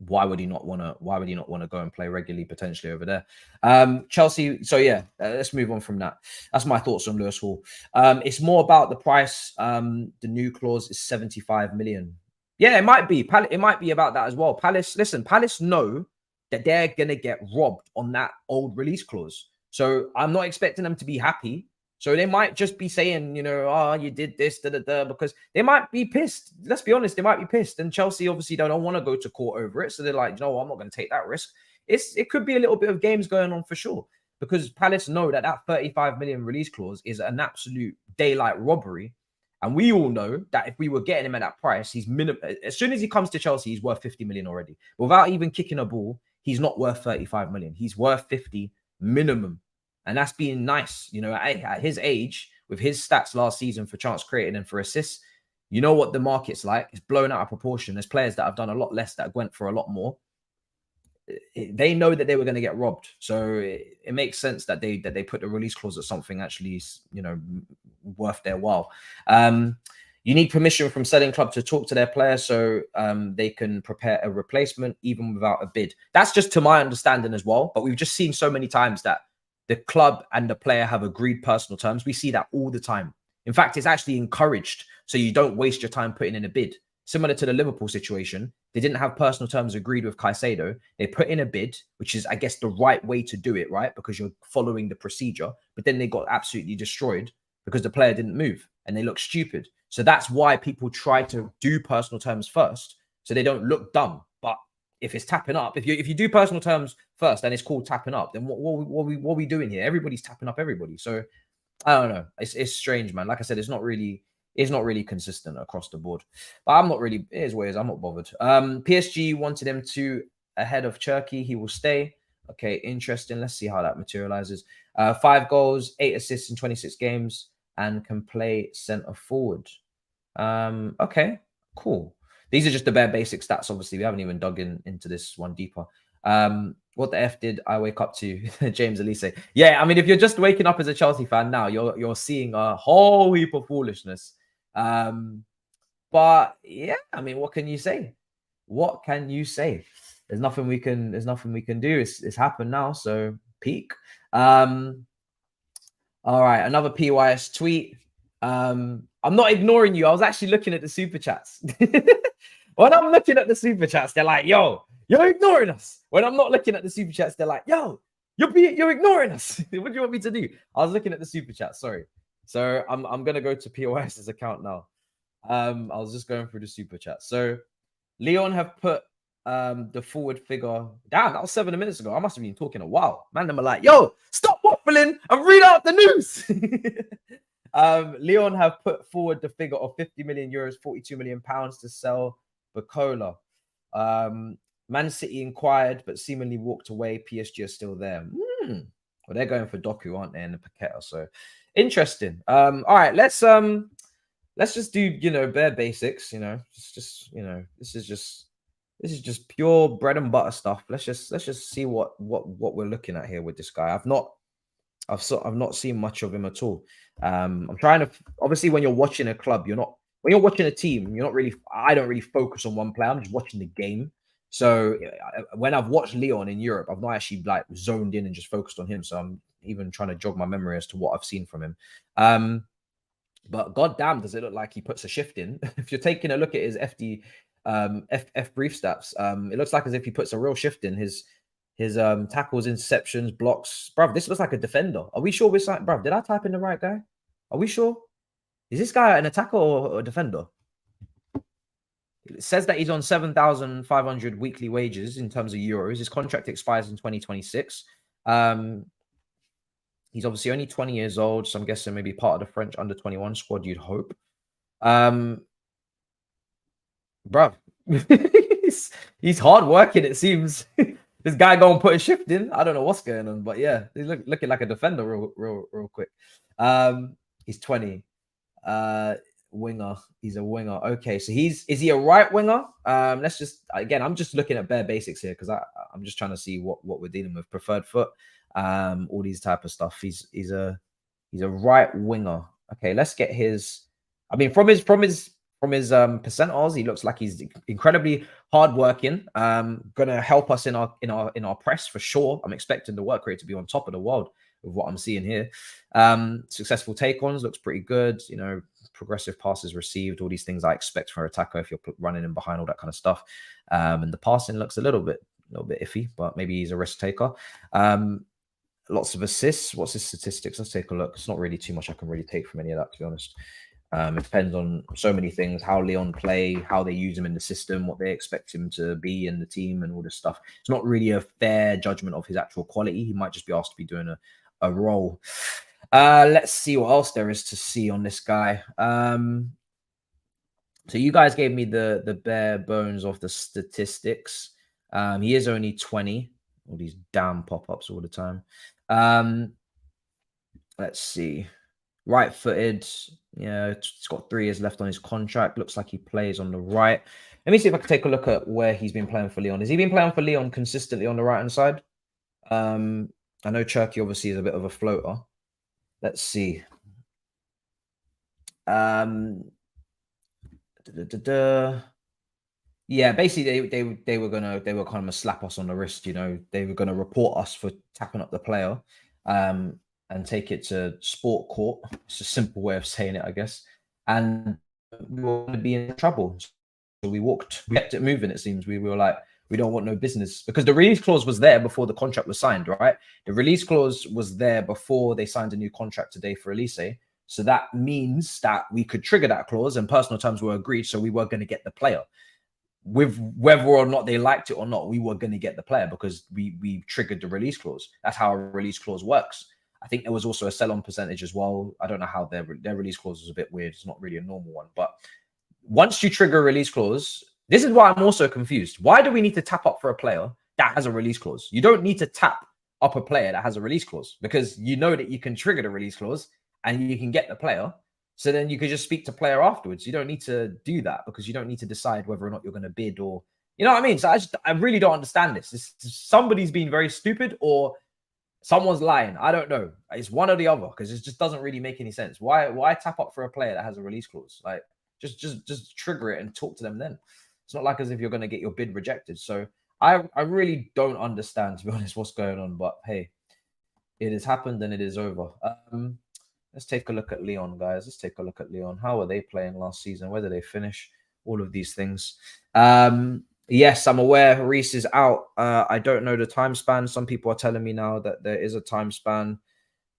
Why would he not want to go and play regularly potentially over there? Chelsea. So yeah, let's move on from that. That's my thoughts on Lewis Hall. It's more about the price. The new clause is 75 million. Yeah, it might be. It might be about that as well. Palace, listen, Palace know that they're going to get robbed on that old release clause. So I'm not expecting them to be happy. So they might just be saying, you know, oh, you did this, because they might be pissed. Let's be honest, they might be pissed. And Chelsea obviously don't want to go to court over it. So they're like, no, I'm not going to take that risk. It could be a little bit of games going on for sure. Because Palace know that 35 million release clause is an absolute daylight robbery. And we all know that if we were getting him at that price, he's as soon as he comes to Chelsea, he's worth 50 million already. Without even kicking a ball, he's not worth 35 million. He's worth 50 minimum. And that's being nice. You know, at his age, with his stats last season for chance created and for assists, you know what the market's like. It's blown out of proportion. There's players that have done a lot less that went for a lot more. They know that they were going to get robbed. So it makes sense that they put the release clause at something actually, you know, worth their while. You need permission from selling club to talk to their players so they can prepare a replacement even without a bid. That's just to my understanding as well. But we've just seen so many times that the club and the player have agreed personal terms. We see that all the time. In fact, it's actually encouraged so you don't waste your time putting in a bid. Similar to the Liverpool situation, they didn't have personal terms agreed with Caicedo. They put in a bid, which is, I guess, the right way to do it, right? Because you're following the procedure. But then they got absolutely destroyed because the player didn't move and they look stupid. So that's why people try to do personal terms first so they don't look dumb. But if it's tapping up, if you do personal terms first and it's called tapping up, then what are we doing here? Everybody's tapping up everybody. So I don't know. It's strange, man. Like I said, it's not really consistent across the board. But I'm not really, it is what it is. I'm not bothered. PSG wanted him to ahead of Turkey. He will stay. Okay, interesting. Let's see how that materializes. 5 goals, 8 assists in 26 games, and can play center forward. Okay, cool. These are just the bare basic stats. Obviously, we haven't even dug into this one deeper. What the F did I wake up to? James Olise. Yeah, I mean, if you're just waking up as a Chelsea fan now, you're seeing a whole heap of foolishness. But yeah, I mean, what can you say? What can you say? There's nothing we can do. It's happened now. So peak. All right, another PYS tweet. I'm not ignoring you. I was actually looking at the super chats. When I'm looking at the super chats, they're like, yo, you're ignoring us. When I'm not looking at the super chats, they're like, yo, you're ignoring us. What do you want me to do? I was looking at the super chats, sorry. So I'm gonna go to POS's account now. I was just going through the super chat. So Leon have put the forward figure. Damn, that was 7 minutes ago. I must have been talking a while. Man, them are like, yo, stop waffling and read out the news. Leon have put forward the figure of 50 million euros, 42 million pounds to sell Barcola. Man City inquired, but seemingly walked away. PSG are still there. Well, they're going for Doku, aren't they, in the Paqueta? So interesting. All right, let's just do, you know, bare basics. You know, just you know, this is just pure bread and butter stuff. Let's just see what we're looking at here with this guy. I've not seen much of him at all. I'm trying to, obviously, when you're watching a club, when you're watching a team, I don't really focus on one player. I'm just watching the game. So when I've watched Leon in Europe, I've not actually like zoned in and just focused on him. So I'm even trying to jog my memory as to what I've seen from him. But goddamn, does it look like he puts a shift in? If you're taking a look at his F brief stats, it looks like as if he puts a real shift in his tackles, interceptions, blocks. Bruv, this looks like a defender. Are we sure we're like, bruv, did I type in the right guy? Are we sure? Is this guy an attacker or a defender? It says that he's on 7,500 weekly wages in terms of euros. His contract expires in 2026. He's obviously only 20 years old, so I'm guessing maybe part of the French under 21 squad, you'd hope. Bruv, he's hard working, it seems. This guy go and put a shift in. I don't know what's going on, but yeah, he's looking like a defender real quick. He's 20. Winger. He's a winger. Okay, so is he a right winger? Let's just, again, I'm just looking at bare basics here because I'm just trying to see what we're dealing with. Preferred foot, all these type of stuff. He's a right winger. Okay, let's get his. I mean, from his percentiles, he looks like he's incredibly hardworking. Gonna help us in our press for sure. I'm expecting the work rate to be on top of the world with what I'm seeing here. Successful take-ons looks pretty good. You know, progressive passes received, all these things I expect for an attacker if you're running in behind, all that kind of stuff. And the passing looks a little bit iffy, but maybe he's a risk taker. Lots of assists. What's his statistics? Let's take a look. It's not really too much I can really take from any of that, to be honest. It depends on so many things, how Lyon play, how they use him in the system, what they expect him to be in the team and all this stuff. It's not really a fair judgment of his actual quality. He might just be asked to be doing a role. Let's see what else there is to see on this guy. So you guys gave me the bare bones of the statistics. He is only 20. All these damn pop-ups all the time. Let's see. Right-footed. Yeah, it's got 3 years left on his contract. Looks like he plays on the right. Let me see if I can take a look at where he's been playing for Lyon. Has he been playing for Lyon consistently on the right-hand side? I know Cherki obviously is a bit of a floater. Let's see. Yeah, basically they were kind of slap us on the wrist, you know. They were gonna report us for tapping up the player, and take it to sport court. It's a simple way of saying it, I guess. And we were going to be in trouble. So we kept it moving, it seems. We were like, we don't want no business. Because the release clause was there before the contract was signed, right? The release clause was there before they signed a new contract today for Olise. So that means that we could trigger that clause and personal terms were agreed. So we were going to get the player. With whether or not they liked it or not, we were going to get the player because we triggered the release clause. That's how a release clause works. I think there was also a sell-on percentage as well. I don't know how their release clause was a bit weird. It's not really a normal one. But once you trigger a release clause, this is why I'm also confused. Why do we need to tap up for a player that has a release clause? You don't need to tap up a player that has a release clause because you know that you can trigger the release clause and you can get the player. So then you could just speak to player afterwards. You don't need to do that because you don't need to decide whether or not you're going to bid or, you know what I mean? So I really don't understand this. Somebody's been very stupid or someone's lying. I don't know. It's one or the other because it just doesn't really make any sense. Why tap up for a player that has a release clause? Like just trigger it and talk to them then. It's not like as if you're going to get your bid rejected. So I really don't understand, to be honest, what's going on. But hey, it has happened and it is over. Let's take a look at Lyon, guys. Let's take a look at Lyon. How were they playing last season? Where did they finish? All of these things. Yes, I'm aware Reece is out. I don't know the time span. Some people are telling me now that there is a time span.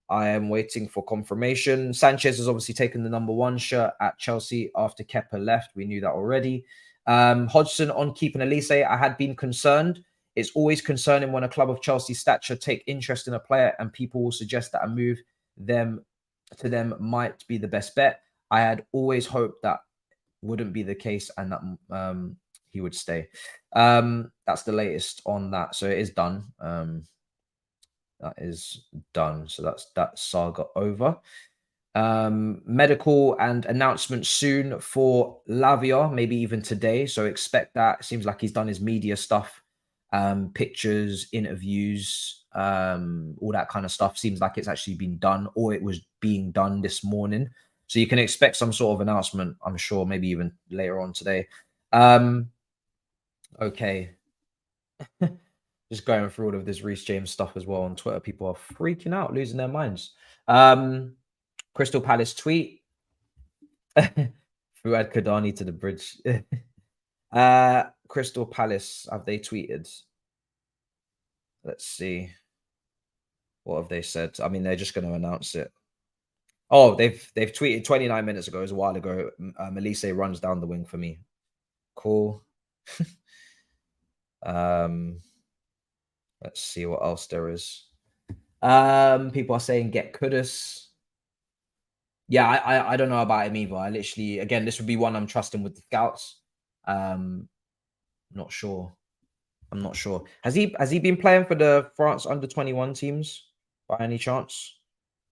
I am waiting for confirmation. Sanchez has obviously taken the #1 shirt at Chelsea after Kepa left. We knew that already. Hodgson on keeping Olise. I had been concerned. It's always concerning when a club of Chelsea stature take interest in a player and people will suggest that a move to them might be the best bet. I had always hoped that wouldn't be the case and that he would stay. That's the latest on that. So it is done. That is done. So that's that saga over. Medical and announcement soon for Lavia, maybe even today. So expect that. It seems like he's done his media stuff, pictures, interviews, all that kind of stuff. Seems like it's actually been done or it was being done this morning. So you can expect some sort of announcement, I'm sure, maybe even later on today. Okay. Just going through all of this Reece James stuff as well on Twitter. People are freaking out, losing their minds. Crystal Palace tweet. Fuad Kadani to the bridge. Crystal Palace, have they tweeted? Let's see. What have they said? I mean, they're just going to announce it. Oh, they've tweeted 29 minutes ago, it was a while ago. Olise runs down the wing for me. Cool. Let's see what else there is. People are saying get Kudus. Yeah, I don't know about him either. I literally, again, this would be one I'm trusting with the scouts. Not sure. I'm not sure. Has he been playing for the France under-21 teams by any chance?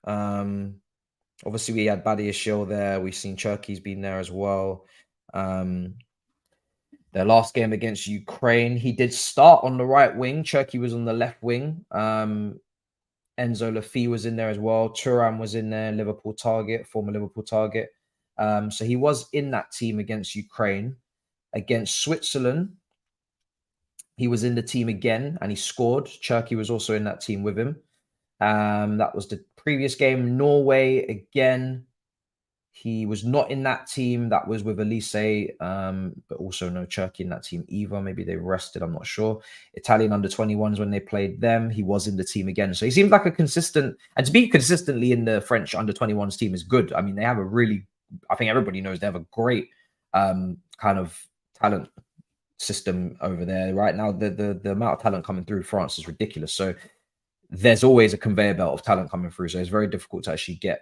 Obviously we had Badiashile there. We've seen Cherky's been there as well. Their last game against Ukraine, he did start on the right wing. Cherky was on the left wing. Enzo Lafi was in there as well. Thuram was in there, Liverpool target, former Liverpool target. So he was in that team against Ukraine. Against Switzerland, he was in the team again and he scored. Cherky was also in that team with him. That was the previous game. Norway, again, he was not in that team. That was with Olise, but also no Cherky in that team either. Maybe they rested, I'm not sure. Italian under-21s, when they played them, he was in the team again. So he seems like a consistent, and to be consistently in the French under-21s team is good. I mean, they have a really, I think everybody knows they have a great kind of talent system over there right now. The amount of talent coming through France is ridiculous. So there's always a conveyor belt of talent coming through. So it's very difficult to actually get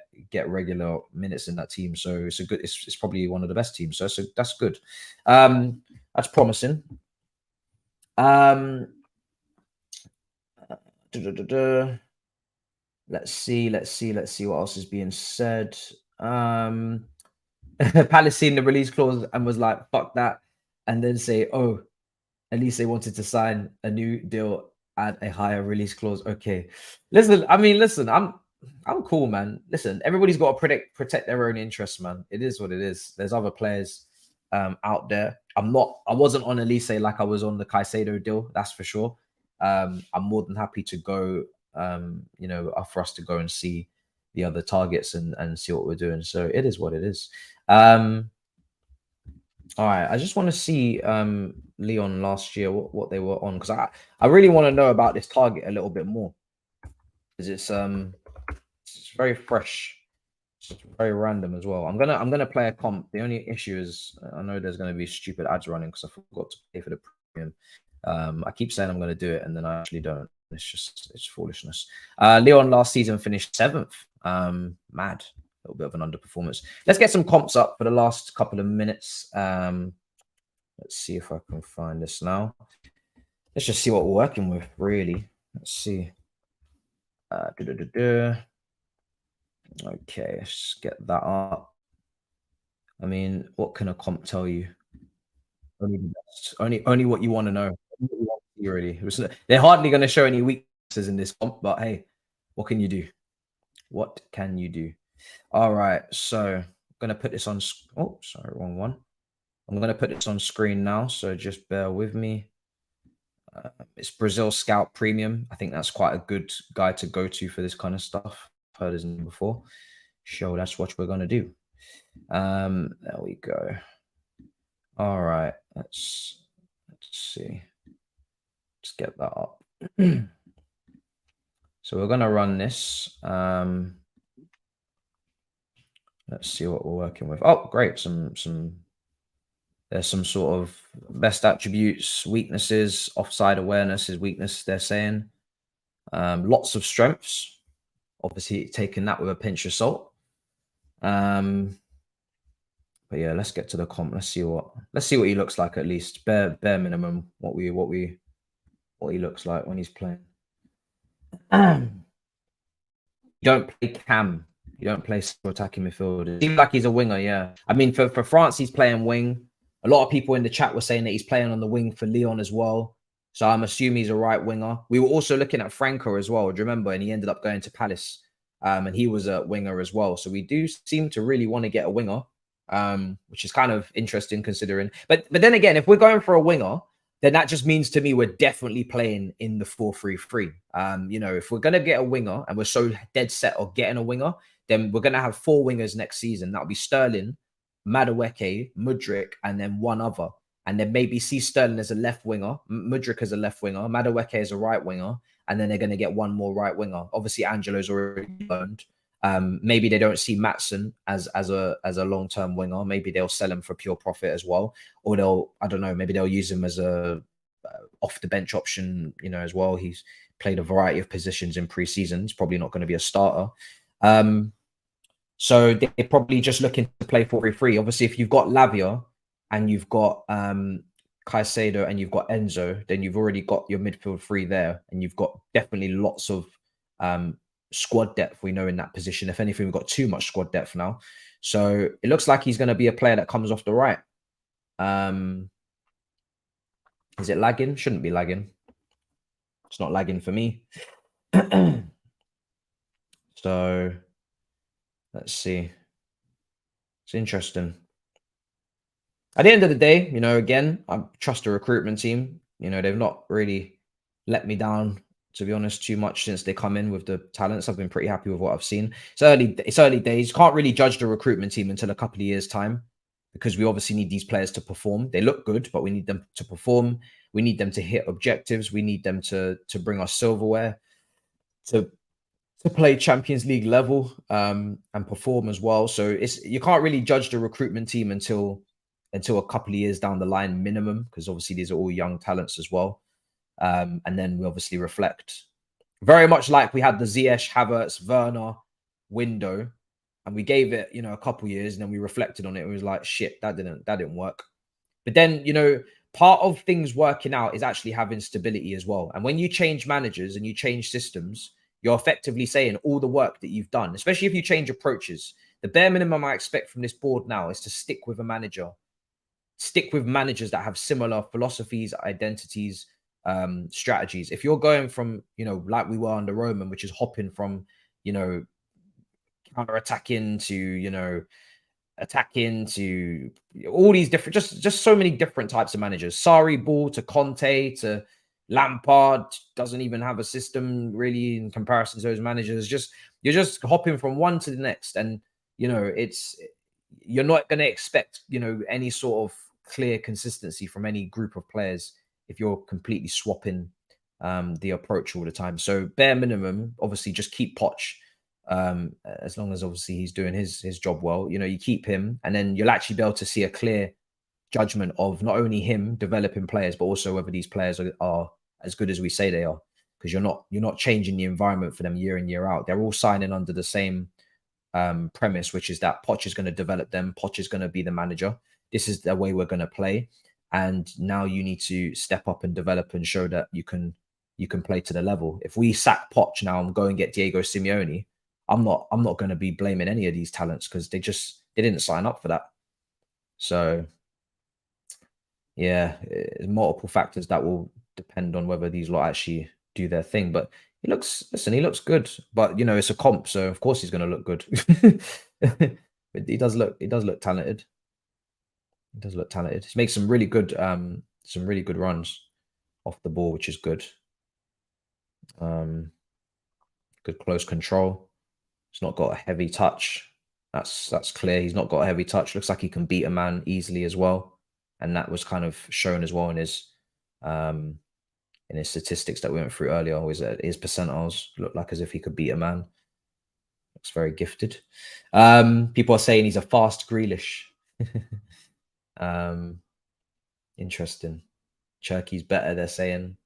regular minutes in that team. So it's a good, it's probably one of the best teams. So that's good. That's promising. Let's see what else is being said. Palace seen the release clause and was like, fuck that. And then say, oh, at least they wanted to sign a new deal, add a higher release clause. Okay. Listen, I'm cool, man. Listen, everybody's got to protect their own interests, man. It is what it is. There's other players out there. I wasn't on Olise like I was on the Caicedo deal, that's for sure. I'm more than happy to go, for us to go and see the other targets and see what we're doing. So it is what it is. All right, I just want to see Leon last year, what they were on, because I really want to know about this target a little bit more, because it's very fresh, it's very random as well. I'm gonna play a comp. The only issue is I know there's gonna be stupid ads running because I forgot to pay for the premium. I keep saying I'm gonna do it and then I actually don't. It's foolishness. Leon last season finished 7th. Mad. A little bit of an underperformance. Let's get some comps up for the last couple of minutes. Let's see if I can find this now. Let's just see what we're working with, really. Let's see. Okay, let's get that up. I mean, what can a comp tell you? Only the best. Only what you want to know. Really, they're hardly going to show any weaknesses in this comp, but hey, what can you do? What can you do? All right, so I'm going to put this on. Oh, sorry, wrong one. I'm going to put this on screen now, so just bear with me. It's Brazil Scout Premium. I think that's quite a good guy to go to for this kind of stuff. I've heard his name before. So that's what we're going to do. There we go. All right, let's see. Let's get that up. So we're going to run this. Let's see what we're working with. Oh, great. There's some sort of best attributes, weaknesses, offside awareness is weakness, they're saying. Lots of strengths. Obviously, taking that with a pinch of salt. But yeah, let's get to the comp. Let's see what he looks like, at least. Bare minimum, what he looks like when he's playing. You don't play cam. You don't play attacking midfield. It seems like he's a winger, yeah. I mean, for France, he's playing wing. A lot of people in the chat were saying that he's playing on the wing for Lyon as well. So I'm assuming he's a right winger. We were also looking at Franco as well, do you remember? And he ended up going to Palace. And he was a winger as well. So we do seem to really want to get a winger, which is kind of interesting considering. But then again, if we're going for a winger, then that just means to me we're definitely playing in the 4-3-3. If we're going to get a winger and we're so dead set on getting a winger, then we're going to have 4 wingers next season. That'll be Sterling, Madueke, Mudryk, and then one other. And then maybe see Sterling as a left winger, Mudryk as a left winger, Madueke as a right winger, and then they're going to get one more right winger. Obviously, Angelo's already loaned. Maybe they don't see Matson as a long-term winger. Maybe they'll sell him for pure profit as well, or they'll, I don't know, maybe they'll use him as a off the bench option, you know, as well. He's played a variety of positions in pre-season. He's probably not going to be a starter. So they're probably just looking to play 4-3-3. Obviously, if you've got Lavia and you've got Caicedo and you've got Enzo, then you've already got your midfield three there, and you've got definitely lots of squad depth, we know, in that position. If anything, we've got too much squad depth now. So it looks like he's going to be a player that comes off the right. Is it lagging? Shouldn't be lagging. It's not lagging for me. So let's see. It's interesting. At the end of the day, you know, again, I trust the recruitment team. You know, they've not really let me down, to be honest, too much since they come in with the talents. I've been pretty happy with what I've seen. It's early days. Can't really judge the recruitment team until a couple of years' time, because we obviously need these players to perform. They look good, but we need them to perform. We need them to hit objectives. We need them to bring us silverware, to play Champions League level, and perform as well. So you can't really judge the recruitment team until a couple of years down the line minimum, because obviously these are all young talents as well. And then we obviously reflect, very much like we had the Ziyech, Havertz, Werner window, and we gave it, you know, a couple of years, and then we reflected on it. It was like, shit, that didn't work. But then, you know, part of things working out is actually having stability as well. And when you change managers and you change systems, you're effectively saying all the work that you've done, especially if you change approaches. The bare minimum I expect from this board now is to stick with a manager. Stick with managers that have similar philosophies, identities, strategies. If you're going from, you know, like we were under Roman, which is hopping from, you know, counter-attacking to, you know, attacking to all these different, just so many different types of managers. Sarri ball to Conte to Lampard, doesn't even have a system really in comparison to those managers. You're just hopping from one to the next, and you know, you're not going to expect, you know, any sort of clear consistency from any group of players if you're completely swapping the approach all the time. So bare minimum, obviously, just keep Poch. As long as obviously he's doing his job well, you know, you keep him, and then you'll actually be able to see a clear judgment of not only him developing players, but also whether these players are as good as we say they are, because you're not changing the environment for them year in, year out. They're all signing under the same premise, which is that Poch is going to develop them. Poch is going to be the manager. This is the way we're going to play, and now you need to step up and develop and show that you can play to the level. If we sack Poch now and go and get Diego Simeone, I'm not going to be blaming any of these talents, because they didn't sign up for that. So yeah, multiple factors that will depend on whether these lot actually do their thing. But he looks good. But you know, it's a comp, so of course he's going to look good. But he does look talented. He does look talented. He makes some really good runs off the ball, which is good. Good close control. He's not got a heavy touch. That's clear. He's not got a heavy touch. Looks like he can beat a man easily as well, and that was kind of shown as well in his statistics that we went through earlier. Was that his percentiles looked like as if he could beat a man. Looks very gifted. People are saying he's a fast Grealish. Interesting. Cherky's better, they're saying.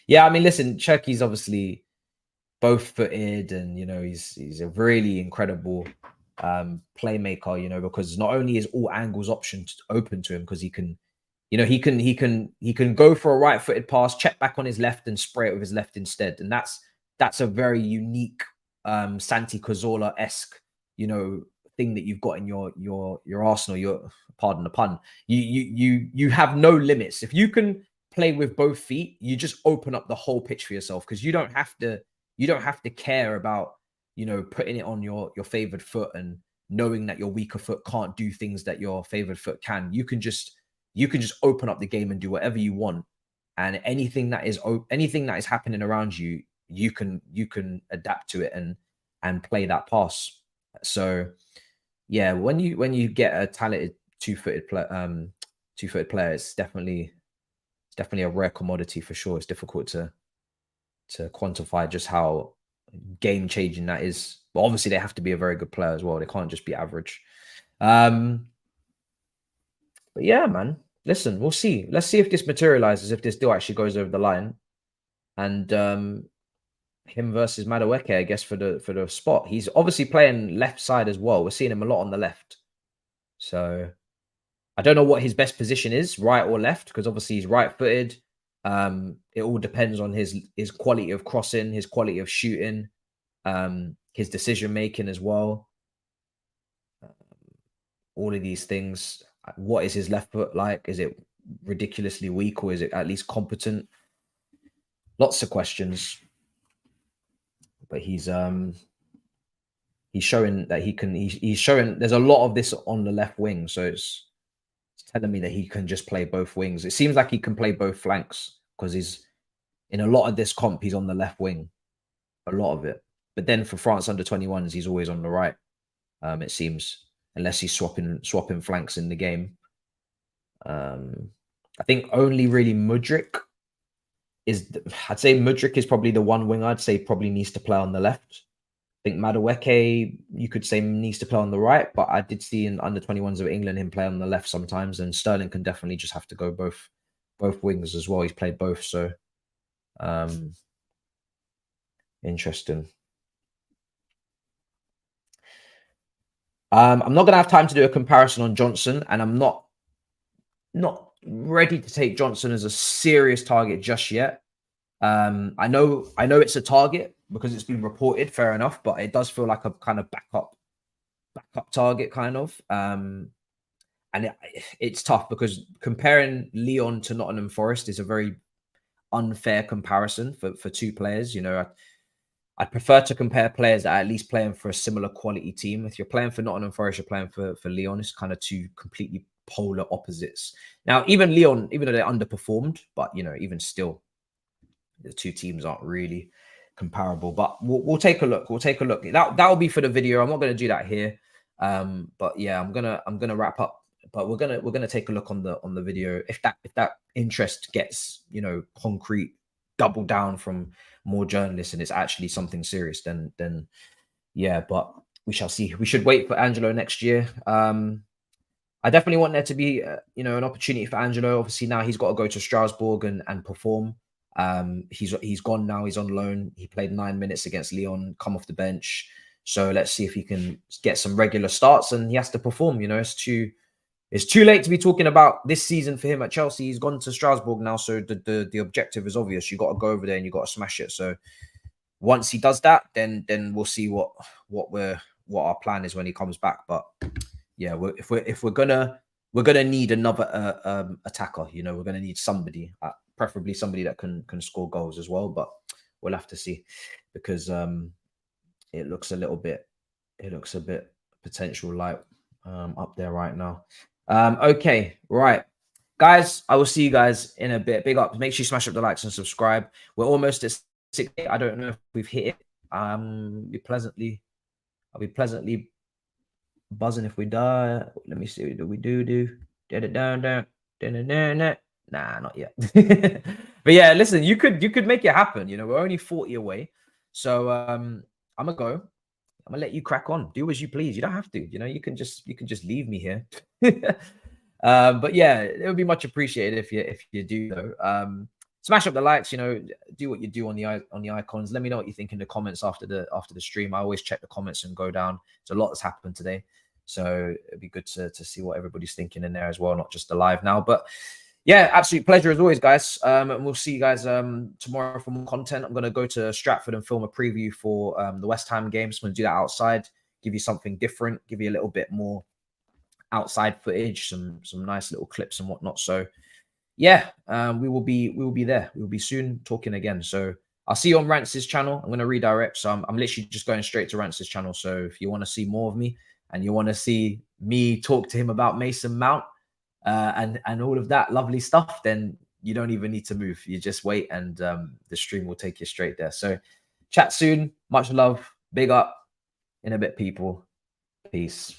Yeah, I mean, listen, Cherky's obviously both-footed, and you know, he's a really incredible playmaker, you know, because not only is all angles options open to him, because he can, you know, he can go for a right-footed pass, check back on his left, and spray it with his left instead. And that's a very unique Santi Cazorla-esque, you know, thing that you've got in your arsenal. Pardon the pun. You have no limits. If you can play with both feet, you just open up the whole pitch for yourself, because you don't have to care about, you know, putting it on your favored foot and knowing that your weaker foot can't do things that your favored foot can. You can just open up the game and do whatever you want, and anything that is happening around you, you can adapt to it and play that pass. So yeah, when you get a talented two-footed player, it's definitely a rare commodity for sure. It's difficult to quantify just how game changing that is. But obviously, they have to be a very good player as well. They can't just be average. But yeah, man. Listen, we'll see. Let's see if this materializes, if this deal actually goes over the line. And him versus Madueke, I guess, for the spot. He's obviously playing left side as well. We're seeing him a lot on the left. So I don't know what his best position is, right or left, because obviously he's right-footed. It all depends on his quality of crossing, his quality of shooting, his decision making as well. All of these things. What is his left foot like? Is it ridiculously weak, or is it at least competent? Lots of questions. But he's showing that he can. He's showing there's a lot of this on the left wing, so it's telling me that he can just play both wings. It seems like he can play both flanks because he's in a lot of this comp. He's on the left wing, a lot of it. But then for France under 21s, he's always on the right. It seems, unless he's swapping flanks in the game. I think only really Mudryk is. I'd say Mudryk is probably the one wing I'd say probably needs to play on the left. I think Madueke, you could say, needs to play on the right, but I did see in under 21s of England him play on the left sometimes, and Sterling can definitely just have to go both wings as well. He's played both, so interesting. I'm not gonna have time to do a comparison on Johnson, and I'm not ready to take Johnson as a serious target just yet. I know it's a target because it's been reported, fair enough, but it does feel like a kind of backup target, kind of. And it's tough because comparing Lyon to Nottingham Forest is a very unfair comparison for two players. You know, I prefer to compare players that are at least playing for a similar quality team. If you're playing for Nottingham Forest, you're playing for Lyon. It's kind of two completely polar opposites. Now, even Lyon, even though they underperformed, but you know, even still, the two teams aren't really comparable. But we'll take a look. We'll take a look. That will be for the video. I'm not going to do that here. But yeah, I'm gonna wrap up. But we're gonna take a look on the video. If that interest gets, you know, concrete, double down from more journalists, and it's actually something serious, then yeah. But we shall see. We should wait for Angelo next year. I definitely want there to be, you know, an opportunity for Angelo. Obviously, now he's got to go to Strasbourg and perform. He's gone now. He's on loan. He played 9 minutes against Lyon, come off the bench. So let's see if he can get some regular starts, and he has to perform. You know, it's too late to be talking about this season for him at Chelsea. He's gone to Strasbourg now, so the objective is obvious. You got to go over there and you got to smash it. So once he does that, then we'll see what our plan is when he comes back. But yeah, if we're gonna need another attacker. You know, we're gonna need somebody, preferably somebody that can score goals as well. But we'll have to see, because it looks a bit potential light up there right now. Okay, right, guys, I will see you guys in a bit. Big up. Make sure you smash up the likes and subscribe. We're almost at 60. I don't know if we've hit it. I'll be pleasantly buzzing if we die. Let me see. Do we do nah, not yet. But yeah, listen, you could make it happen. You know, we're only 40 away. So I'm gonna go. I'm gonna let you crack on. Do as you please. You don't have to. You know, you can just leave me here. But yeah, it would be much appreciated if you do though. Smash up the likes. You know, do what you do on the icons. Let me know what you think in the comments after the stream. I always check the comments and go down. There's a lot that's happened today, so it'd be good to see what everybody's thinking in there as well, not just the live now. But yeah, absolute pleasure as always, guys. And we'll see you guys tomorrow for more content. I'm going to go to Stratford and film a preview for the West Ham games. I'm going to do that outside, give you something different, give you a little bit more outside footage, some nice little clips and whatnot. So yeah, we will be there. We will be soon talking again. So I'll see you on Rance's channel. I'm going to redirect. So I'm literally just going straight to Rance's channel. So if you want to see more of me and you want to see me talk to him about Mason Mount, and all of that lovely stuff, then you don't even need to move. You just wait, and the stream will take you straight there. So chat soon. Much love. Big up. In a bit, people. Peace.